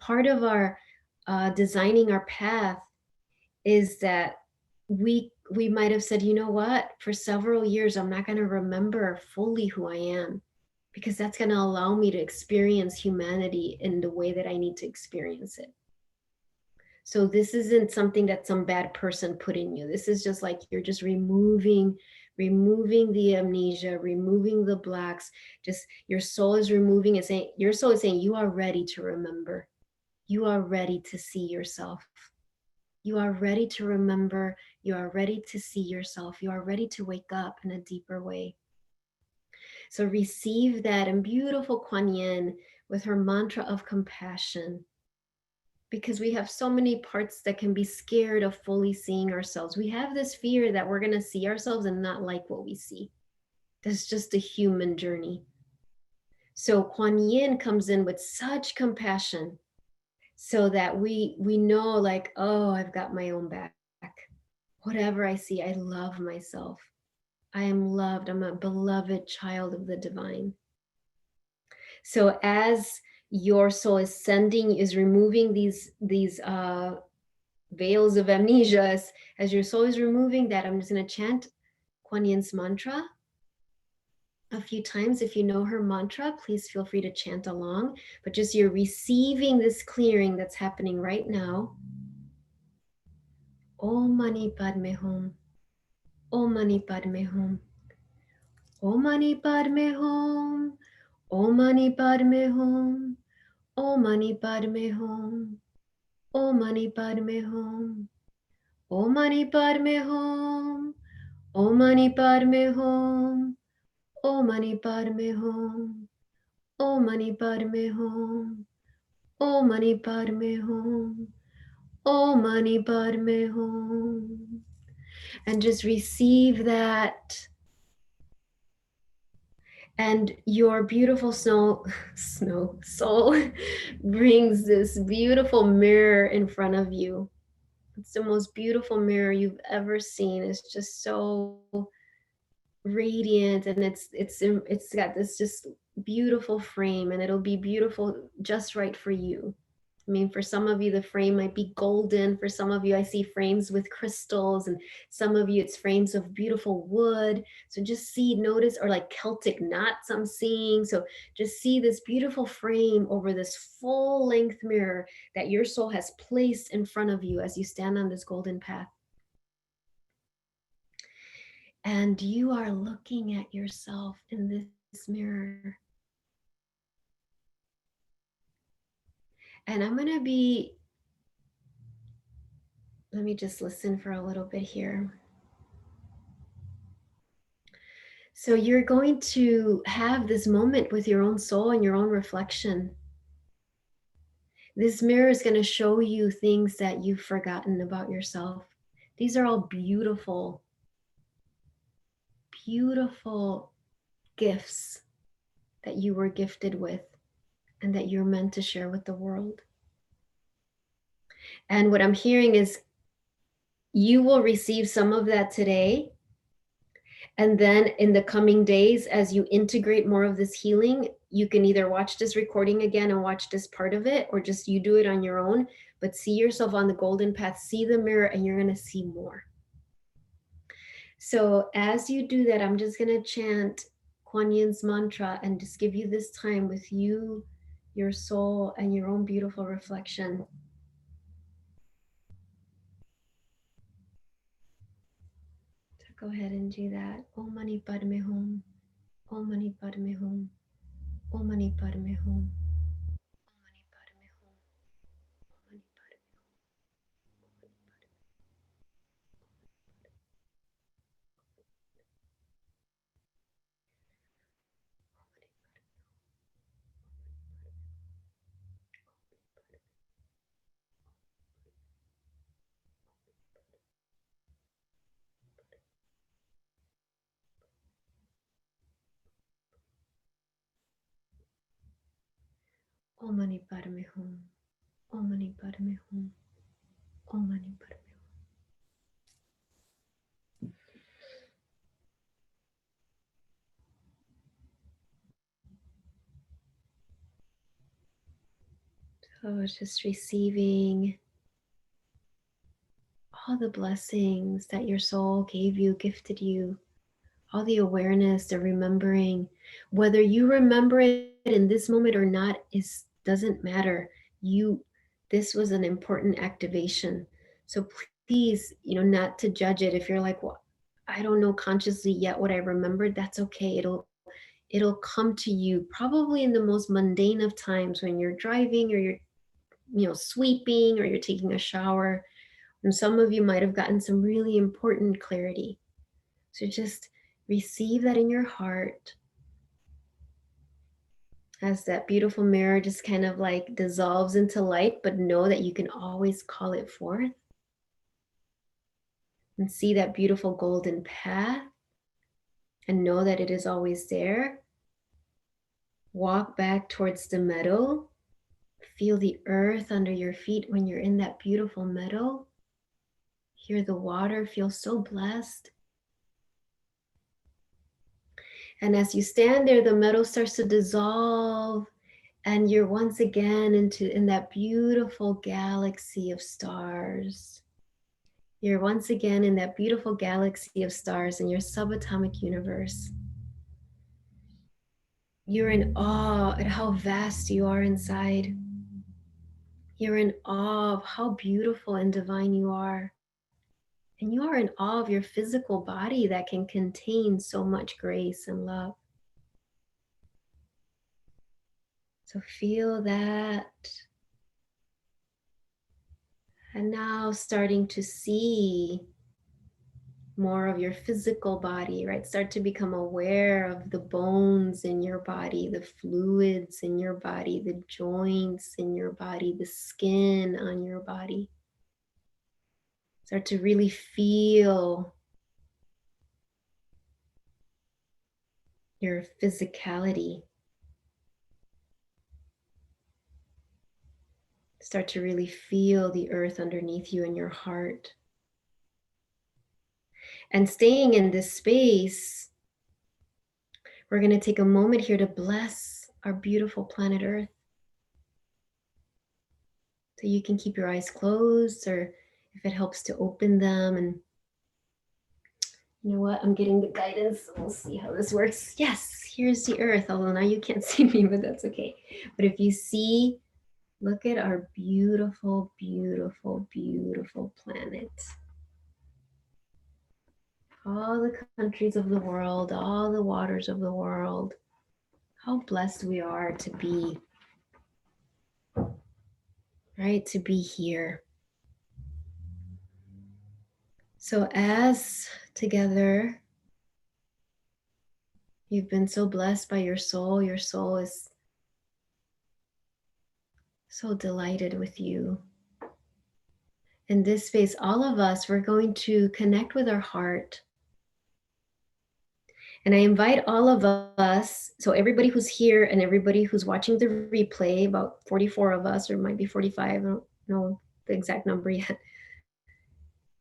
Part of our designing our path is that we might have said, you know what, for several years, I'm not going to remember fully who I am, because that's going to allow me to experience humanity in the way that I need to experience it. So this isn't something that some bad person put in you. This is just like you're just removing the amnesia, removing the blocks. Just your soul is removing it, saying your soul is saying you are ready to remember. You are ready to see yourself. You are ready to remember. You are ready to see yourself. You are ready to wake up in a deeper way. So receive that, and beautiful Kuan Yin with her mantra of compassion, because we have so many parts that can be scared of fully seeing ourselves. We have this fear that we're going to see ourselves and not like what we see. That's just a human journey. So Kuan Yin comes in with such compassion so that we know, like, oh, I've got my own back. Whatever I see, I love myself. I am loved. I'm a beloved child of the divine. So as your soul is removing these veils of amnesia, as your soul is removing that, I'm just going to chant Kuan Yin's mantra a few times. If you know her mantra, please feel free to chant along. But just you're receiving this clearing that's happening right now. Om Mani Padme Hum. Om Mani Padme Hum. Om Mani Padme Hum. Om Mani Padme Hum. Om Mani Padme Hum. Om Mani Padme Hum. Om Mani Padme Hum. Om Mani Padme Hum. Om Mani Padme Hum. Om Mani Padme Hum. Om Mani Padme Hum. Om Mani Padme Hum. And just receive that. And your beautiful soul brings this beautiful mirror in front of you. It's the most beautiful mirror you've ever seen. It's just so radiant, and it's got this just beautiful frame, and it'll be beautiful just right for you. I mean, for some of you, the frame might be golden. For some of you, I see frames with crystals, and some of you, it's frames of beautiful wood. So just see, notice, or like Celtic knots I'm seeing. So just see this beautiful frame over this full length mirror that your soul has placed in front of you as you stand on this golden path. And you are looking at yourself in this mirror. And I'm going to be, let me just listen for a little bit here. So you're going to have this moment with your own soul and your own reflection. This mirror is going to show you things that you've forgotten about yourself. These are all beautiful, beautiful gifts that you were gifted with and that you're meant to share with the world. And what I'm hearing is you will receive some of that today. And then in the coming days, as you integrate more of this healing, you can either watch this recording again and watch this part of it, or just you do it on your own, but see yourself on the golden path, see the mirror, and you're going to see more. So as you do that, I'm just going to chant Kuan Yin's mantra and just give you this time with you, your soul, and your own beautiful reflection. So go ahead and do that. Om Mani Padme Hum. Om Mani Padme Hum. Om Mani Padme Hum. Om Mani Padme Hum. Om Mani Padme Om Mani Padme Hum. Om Mani Padme Hum. Om Mani Padme Hum. So just receiving all the blessings that your soul gave you, gifted you, all the awareness, the remembering. Whether you remember it in this moment or not doesn't matter. This was an important activation. So please, not to judge it. If you're like, well, I don't know consciously yet what I remembered, that's okay. It'll come to you probably in the most mundane of times, when you're driving, or you're sweeping, or you're taking a shower. And some of you might have gotten some really important clarity. So just receive that in your heart, as that beautiful mirror just kind of like dissolves into light, but know that you can always call it forth, and see that beautiful golden path, and know that it is always there. Walk back towards the meadow. Feel the earth under your feet when you're in that beautiful meadow. Hear the water, feel so blessed. And as you stand there, the meadow starts to dissolve, and you're once again in that beautiful galaxy of stars. You're once again in that beautiful galaxy of stars in your subatomic universe. You're in awe at how vast you are inside. You're in awe of how beautiful and divine you are. And you are in awe of your physical body that can contain so much grace and love. So feel that. And now starting to see more of your physical body, right? Start to become aware of the bones in your body, the fluids in your body, the joints in your body, the skin on your body. Start to really feel your physicality. Start to really feel the earth underneath you in your heart. And staying in this space, we're going to take a moment here to bless our beautiful planet Earth. So you can keep your eyes closed, or if it helps to open them. And you know what? I'm getting the guidance. We'll see how this works. Yes, here's the earth. Although now you can't see me, but that's okay. But if you see, look at our beautiful, beautiful, beautiful planet. All the countries of the world, all the waters of the world. How blessed we are to be, right? To be here. So as together, you've been so blessed by your soul is so delighted with you. In this space, all of us, we're going to connect with our heart. And I invite all of us, so everybody who's here and everybody who's watching the replay, about 44 of us, or it might be 45, I don't know the exact number yet.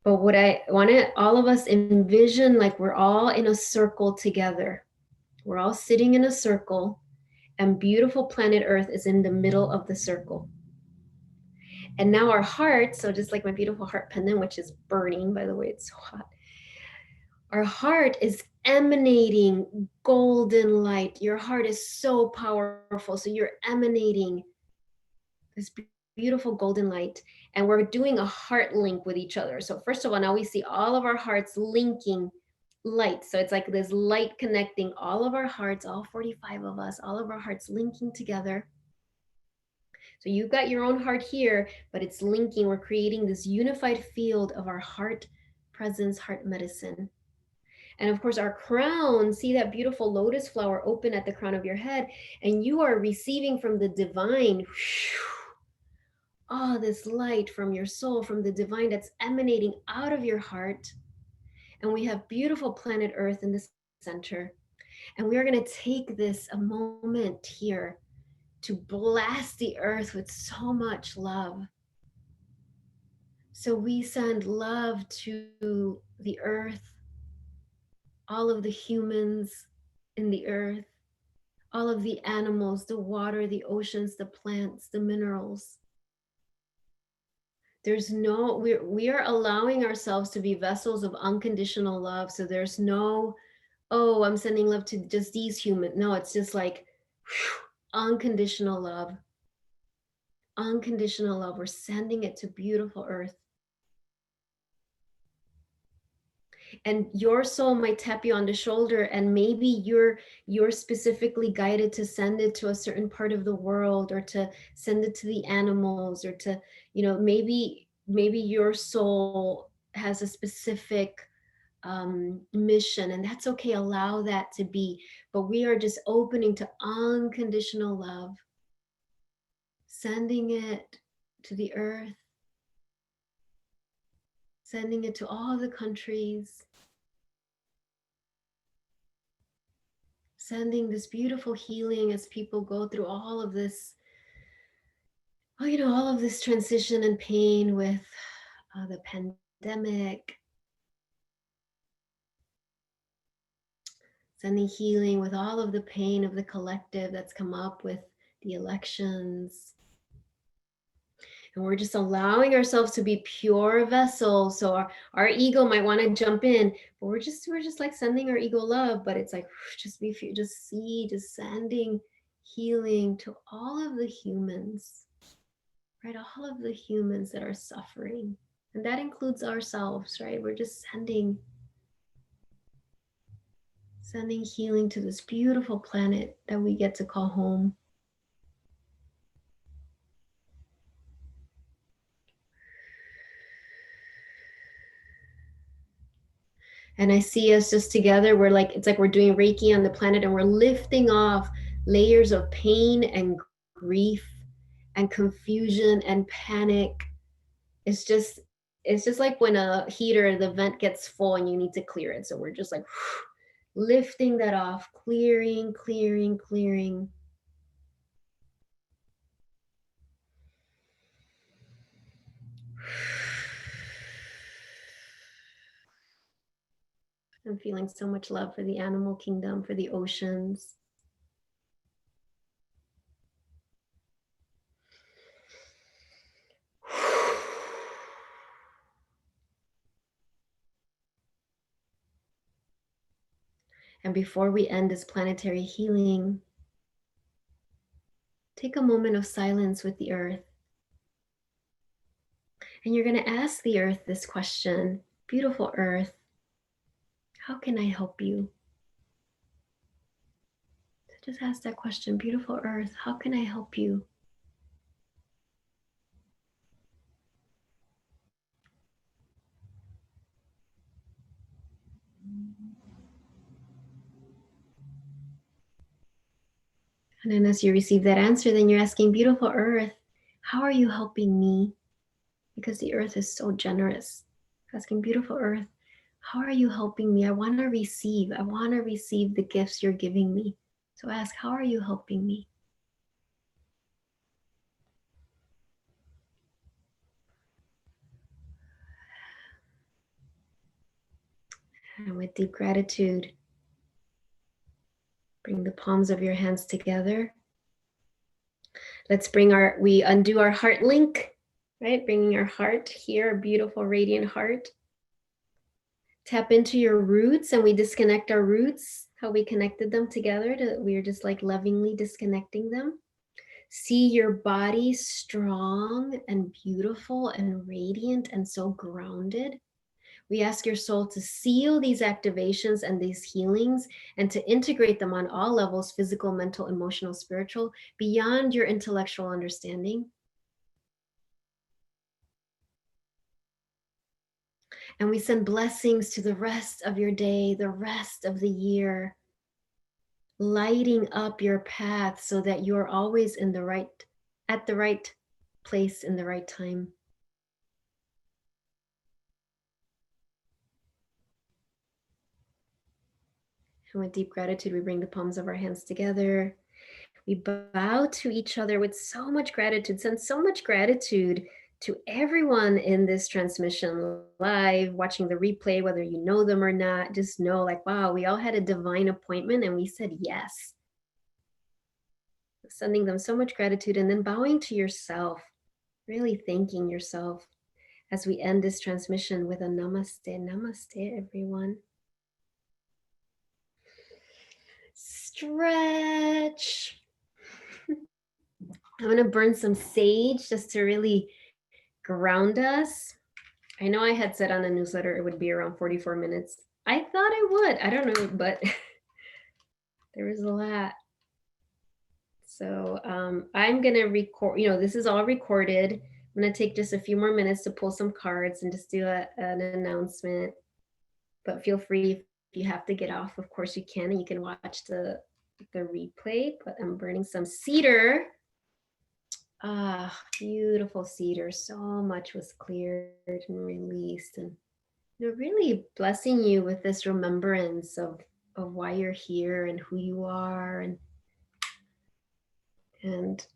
But what I want to, all of us envision like we're all in a circle together. We're all sitting in a circle, and beautiful planet Earth is in the middle of the circle. And now our heart, so just like my beautiful heart pendant, which is burning, by the way, it's so hot. Our heart is emanating golden light. Your heart is so powerful. So you're emanating this beautiful golden light. And we're doing a heart link with each other. So first of all, now we see all of our hearts linking light. So it's like this light connecting all of our hearts, all 45 of us, all of our hearts linking together. So you've got your own heart here, but it's linking. We're creating this unified field of our heart presence, heart medicine. And of course, our crown, see that beautiful lotus flower open at the crown of your head, and you are receiving from the divine, all this light from your soul, from the divine that's emanating out of your heart. And we have beautiful planet Earth in the center. And we are going to take this a moment here to blast the earth with so much love. So we send love to the earth, all of the humans in the earth, all of the animals, the water, the oceans, the plants, the minerals. There's no, we are allowing ourselves to be vessels of unconditional love. So there's no, oh, I'm sending love to just these humans. No, it's just like whew, unconditional love. unconditional love. We're sending it to beautiful earth. And your soul might tap you on the shoulder, and maybe you're specifically guided to send it to a certain part of the world, or to send it to the animals, or to, maybe your soul has a specific mission, and that's okay. Allow that to be. But we are just opening to unconditional love, sending it to the earth, sending it to all the countries, sending this beautiful healing as people go through all of this, all of this transition and pain with the pandemic, sending healing with all of the pain of the collective that's come up with the elections. And we're just allowing ourselves to be pure vessels. So our ego might want to jump in, but we're just like sending our ego love. But it's like, just sending healing to all of the humans, right? All of the humans that are suffering. And that includes ourselves, right? We're just sending healing to this beautiful planet that we get to call home. And I see us just together. It's like we're doing Reiki on the planet, and we're lifting off layers of pain and grief and confusion and panic. It's just like when a heater, the vent gets full and you need to clear it. So we're just like lifting that off, clearing, clearing, clearing. I'm feeling so much love for the animal kingdom, for the oceans. And before we end this planetary healing, take a moment of silence with the earth. And you're going to ask the earth this question: beautiful earth, how can I help you? So just ask that question: beautiful earth, how can I help you? And then as you receive that answer, then you're asking, beautiful earth, how are you helping me? Because the earth is so generous. Asking, beautiful earth, how are you helping me? I want to receive the gifts you're giving me. So ask, how are you helping me? And with deep gratitude, bring the palms of your hands together. Let's we undo our heart link, right? Bringing our heart here, a beautiful radiant heart. Tap into your roots, and we disconnect our roots, how we connected them together. We're just like lovingly disconnecting them. See your body strong and beautiful and radiant and so grounded. We ask your soul to seal these activations and these healings and to integrate them on all levels: physical, mental, emotional, spiritual, beyond your intellectual understanding. And we send blessings to the rest of your day, the rest of the year, lighting up your path so that you're always at the right place in the right time. And with deep gratitude, we bring the palms of our hands together. We bow to each other with so much gratitude. Send so much gratitude to everyone in this transmission live, watching the replay, whether you know them or not. Just know, like, wow, we all had a divine appointment and we said yes. Sending them so much gratitude, and then bowing to yourself, really thanking yourself as we end this transmission with a namaste. Namaste, everyone. Stretch. I'm going to burn some sage just to really ground us. I know I had said on the newsletter it would be around 44 minutes. I thought I would. I don't know, but there was a lot. So I'm going to record, this is all recorded. I'm going to take just a few more minutes to pull some cards and just do an announcement. But feel free, if you have to get off, of course you can, and you can watch the replay. But I'm burning some cedar. Ah, beautiful cedar. So much was cleared and released, and really blessing you with this remembrance of why you're here and who you are, and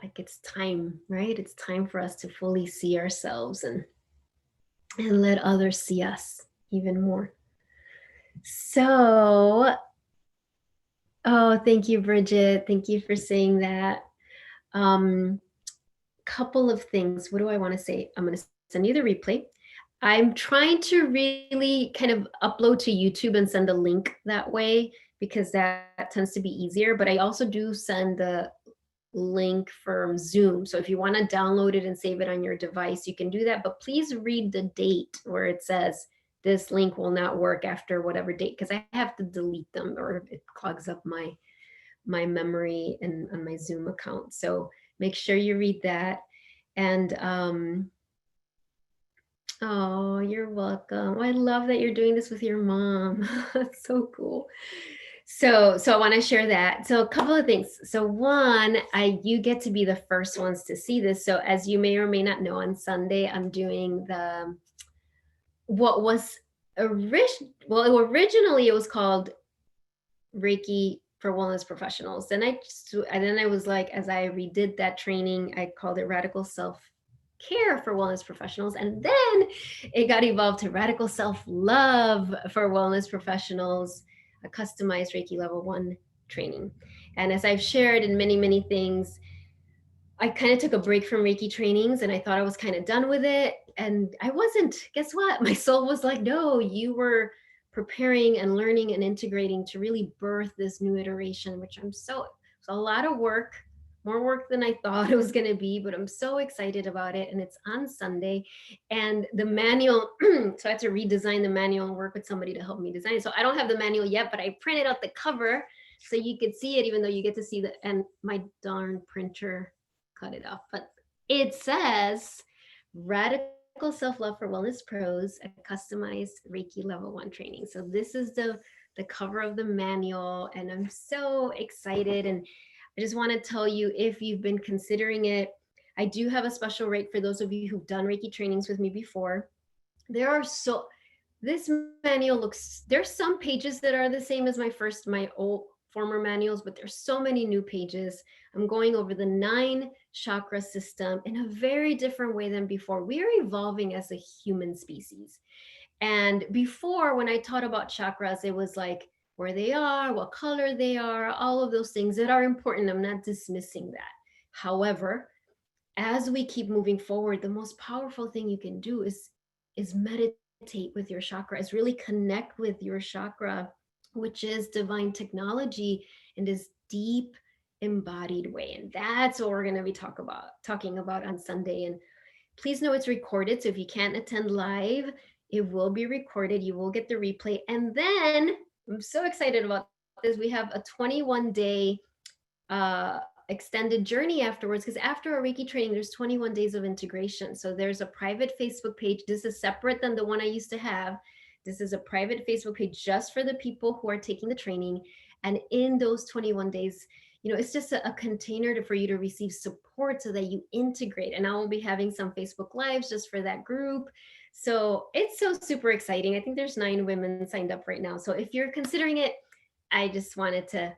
like it's time, right? It's time for us to fully see ourselves and let others see us even more. So, oh, thank you, Bridget. Thank you for saying that. Couple of things. What do I want to say? I'm going to send you the replay. I'm trying to really kind of upload to YouTube and send a link that way, because that tends to be easier. But I also do send the link from Zoom. So if you want to download it and save it on your device, you can do that. But please read the date where it says this link will not work after whatever date, because I have to delete them or it clogs up my memory and on my Zoom account. So make sure you read that. And oh, you're welcome. Oh, I love that you're doing this with your mom. That's so cool. So I want to share that. So a couple of things. So one, you get to be the first ones to see this. So as you may or may not know, on Sunday I'm doing what was originally it was called Reiki for Wellness Professionals. And then I was like, as I redid that training, I called it Radical Self Care for Wellness Professionals. And then it got evolved to Radical Self Love for Wellness Professionals, a customized Reiki level 1 training. And as I've shared in many, many things, I kind of took a break from Reiki trainings and I thought I was kind of done with it. And I wasn't. Guess what? My soul was like, no, you were preparing and learning and integrating to really birth this new iteration, which it's a lot of work, more work than I thought it was going to be, but I'm so excited about it. And it's on Sunday. And the manual, so I had to redesign the manual and work with somebody to help me design it. So I don't have the manual yet, but I printed out the cover so you could see it, even though you get to see and my darn printer cut it off. But it says Radical Self-Love for Wellness Pros, a customized Reiki level 1 training. So this is the cover of the manual, and I'm so excited. And I just want to tell you, if you've been considering it, I do have a special rate for those of you who've done Reiki trainings with me before. This manual there's some pages that are the same as my old former manuals, but there's so many new pages. I'm going over the 9 chakra system in a very different way than before. We are evolving as a human species. And before, when I taught about chakras, it was like where they are, what color they are, all of those things that are important. I'm not dismissing that. However, as we keep moving forward, the most powerful thing you can do is meditate with your chakra, is really connect with your chakra, which is divine technology and this deep embodied way. And that's what we're going to be talking about on Sunday. And please know it's recorded. So if you can't attend live, it will be recorded. You will get the replay. And then I'm so excited about this. We have a 21-day extended journey afterwards, because after a Reiki training, there's 21 days of integration. So there's a private Facebook page. This is separate than the one I used to have. This is a private Facebook page just for the people who are taking the training. And in those 21 days, it's just a container for you to receive support so that you integrate. And I will be having some Facebook Lives just for that group. So it's so super exciting. I think there's 9 women signed up right now. So if you're considering it, I just wanted to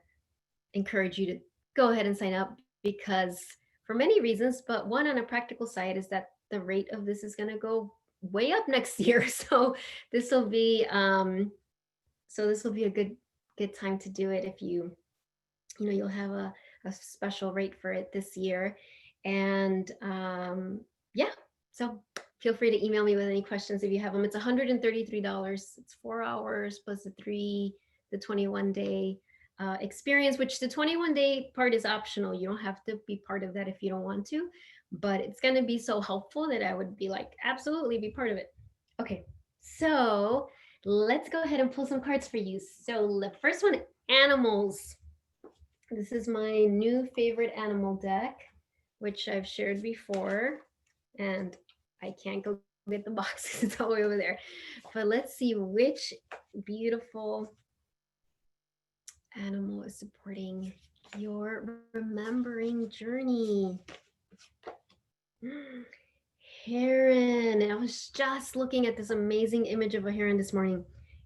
encourage you to go ahead and sign up, because for many reasons, but one on a practical side is that the rate of this is going to go way up next year. So this will be a good time to do it. If you'll have a special rate for it this year. And yeah, so feel free to email me with any questions if you have them. It's $133. It's 4 hours plus the 21 day experience, which the 21-day part is optional. You don't have to be part of that if you don't want to, but it's going to be so helpful that I would be like, absolutely be part of it. Okay, so let's go ahead and pull some cards for you. So the first one, animals. This is my new favorite animal deck, which I've shared before, and I can't go get the boxes, it's all the way over there. But let's see which beautiful animal is supporting your remembering journey. Heron. I was just looking at this amazing image of a heron this morning.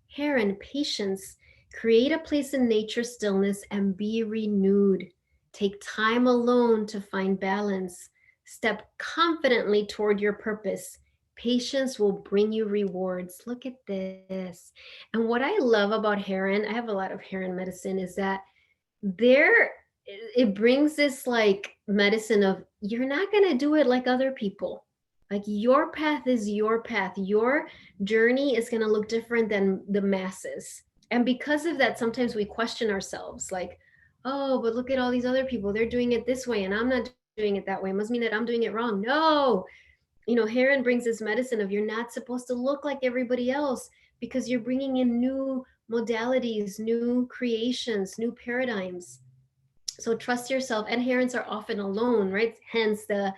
Heron, patience. Create a place in nature stillness and be renewed. Take time alone to find balance. Step confidently toward your purpose. Patience will bring you rewards. Look at this. And what I love about heron, I have a lot of heron medicine, is that there it brings this like medicine of you're not going to do it like other people. Like your path is your path. Your journey is going to look different than the masses. And because of that, sometimes we question ourselves like, oh, but look at all these other people. They're doing it this way and I'm not doing it that way. It must mean that I'm doing it wrong. No. Heron brings this medicine of you're not supposed to look like everybody else because you're bringing in new modalities, new creations, new paradigms. So trust yourself. And herons are often alone, right? Hence the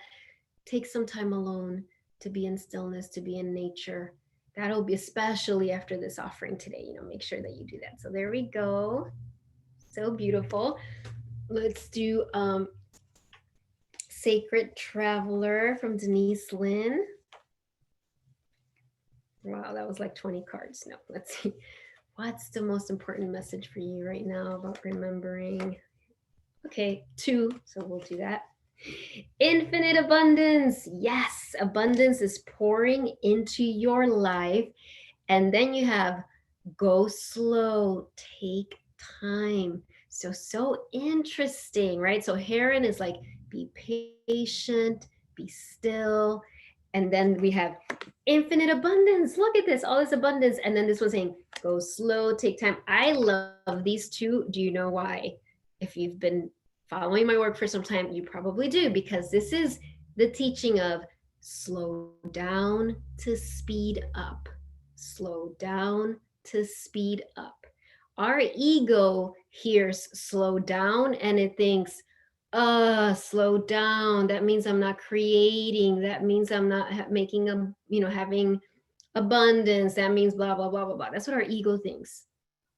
take some time alone to be in stillness, to be in nature. That'll be especially after this offering today, make sure that you do that. So there we go. So beautiful. Let's do Sacred Traveler from Denise Lynn. Wow, that was like 20 cards. No, let's see. What's the most important message for you right now about remembering? Okay, 2, so we'll do that. Infinite abundance. Yes, abundance is pouring into your life. And then you have go slow, take time. So interesting, right? So heron is like be patient, be still. And then we have infinite abundance. Look at this, all this abundance. And then this was saying go slow, take time. I love these two. Do you know why? If you've been following my work for some time, you probably do, because this is the teaching of slow down to speed up. Slow down to speed up. Our ego hears slow down and it thinks, slow down. That means I'm not creating. That means I'm not making having abundance. That means blah, blah, blah, blah, blah. That's what our ego thinks.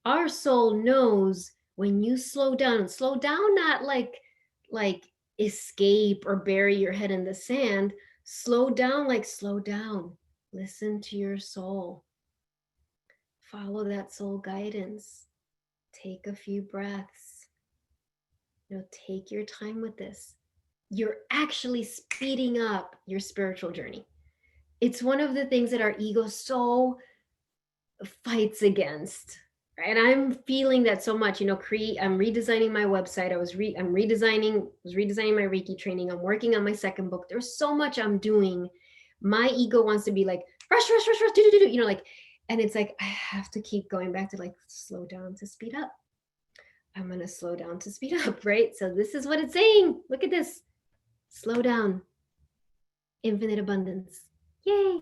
Our soul knows when you slow down not like escape or bury your head in the sand. Slow down, like slow down. Listen to your soul. Follow that soul guidance. Take a few breaths. Take your time with this. You're actually speeding up your spiritual journey. It's one of the things that our ego so fights against. And I'm feeling that so much. I'm redesigning my website. I'm redesigning my Reiki training. I'm working on my second book. There's so much I'm doing. My ego wants to be like rush, do, like, and it's like I have to keep going back to like slow down to speed up. I'm gonna slow down to speed up, right? So this is what it's saying. Look at this. Slow down. Infinite abundance. Yay.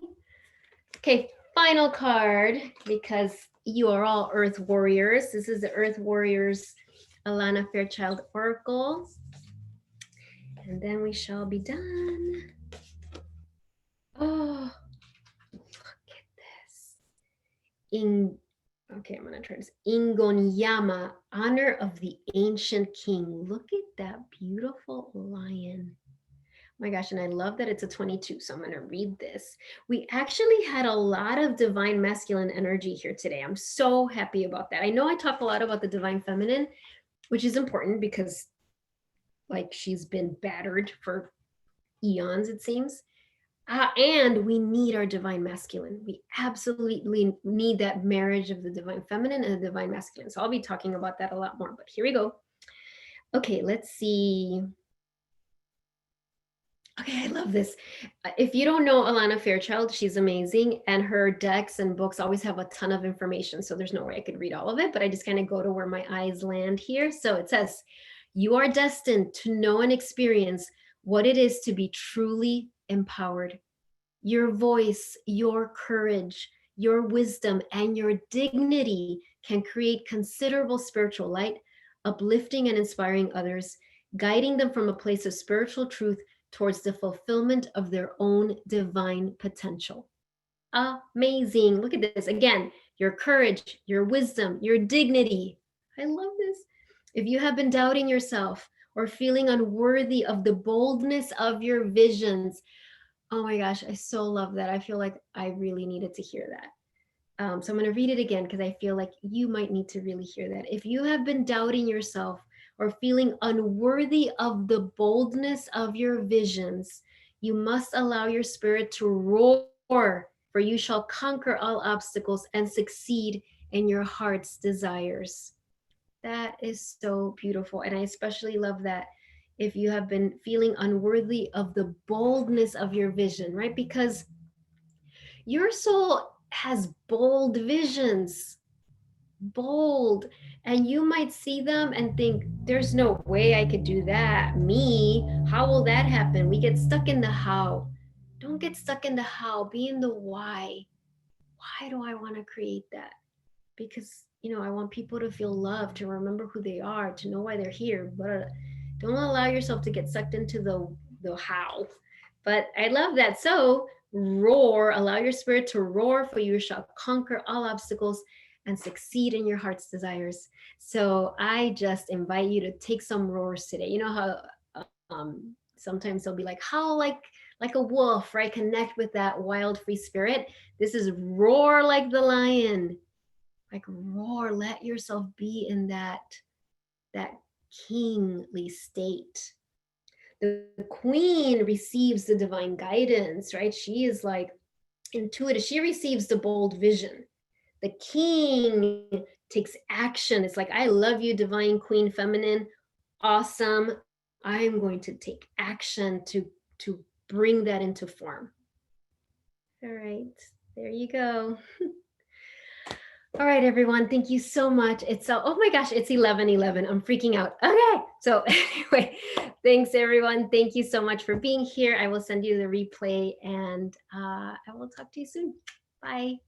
Okay, final card, because you are all Earth Warriors. This is the Earth Warriors Alana Fairchild Oracle. And then we shall be done. Oh, look at this. Okay, I'm gonna try this. Ingonyama, honor of the ancient king. Look at that beautiful lion. Oh my gosh, and I love that it's a 22, so I'm gonna read this. We actually had a lot of divine masculine energy here today. I'm so happy about that. I know I talk a lot about the divine feminine, which is important because like she's been battered for eons, it seems. And we need our divine masculine. We absolutely need that marriage of the divine feminine and the divine masculine. So I'll be talking about that a lot more, but here we go. Okay, let's see. Okay, I love this. If you don't know Alana Fairchild, she's amazing. And her decks and books always have a ton of information. So there's no way I could read all of it, but I just kind of go to where my eyes land here. So it says, you are destined to know and experience what it is to be truly empowered. Your voice, your courage, your wisdom, and your dignity can create considerable spiritual light, uplifting and inspiring others, guiding them from a place of spiritual truth towards the fulfillment of their own divine potential. Amazing. Look at this. Again, your courage, your wisdom, your dignity. I love this. If you have been doubting yourself or feeling unworthy of the boldness of your visions, oh my gosh, I so love that. I feel like I really needed to hear that. So I'm going to read it again because I feel like you might need to really hear that. If you have been doubting yourself or feeling unworthy of the boldness of your visions, you must allow your spirit to roar, for you shall conquer all obstacles and succeed in your heart's desires. That is so beautiful. And I especially love that if you have been feeling unworthy of the boldness of your vision, right? Because your soul has bold visions, bold, and you might see them and think, there's no way I could do that. Me, how will that happen? We get stuck in the how. Don't get stuck in the how, be in the why. Why do I want to create that? Because I want people to feel loved, to remember who they are, to know why they're here. But don't allow yourself to get sucked into the how. But I love that. So roar, allow your spirit to roar, for you shall conquer all obstacles and succeed in your heart's desires. So I just invite you to take some roars today. You know how sometimes they'll be like, how like a wolf, right? Connect with that wild free spirit. This is roar like the lion. Like roar, let yourself be in that kingly state. The queen receives the divine guidance, right? She is like intuitive. She receives the bold vision. The king takes action. It's like, I love you, divine queen feminine. Awesome. I am going to take action to bring that into form. All right, there you go. All right, everyone. Thank you so much. Oh my gosh, it's 11:11. I'm freaking out. Okay. So anyway, thanks everyone. Thank you so much for being here. I will send you the replay and I will talk to you soon. Bye.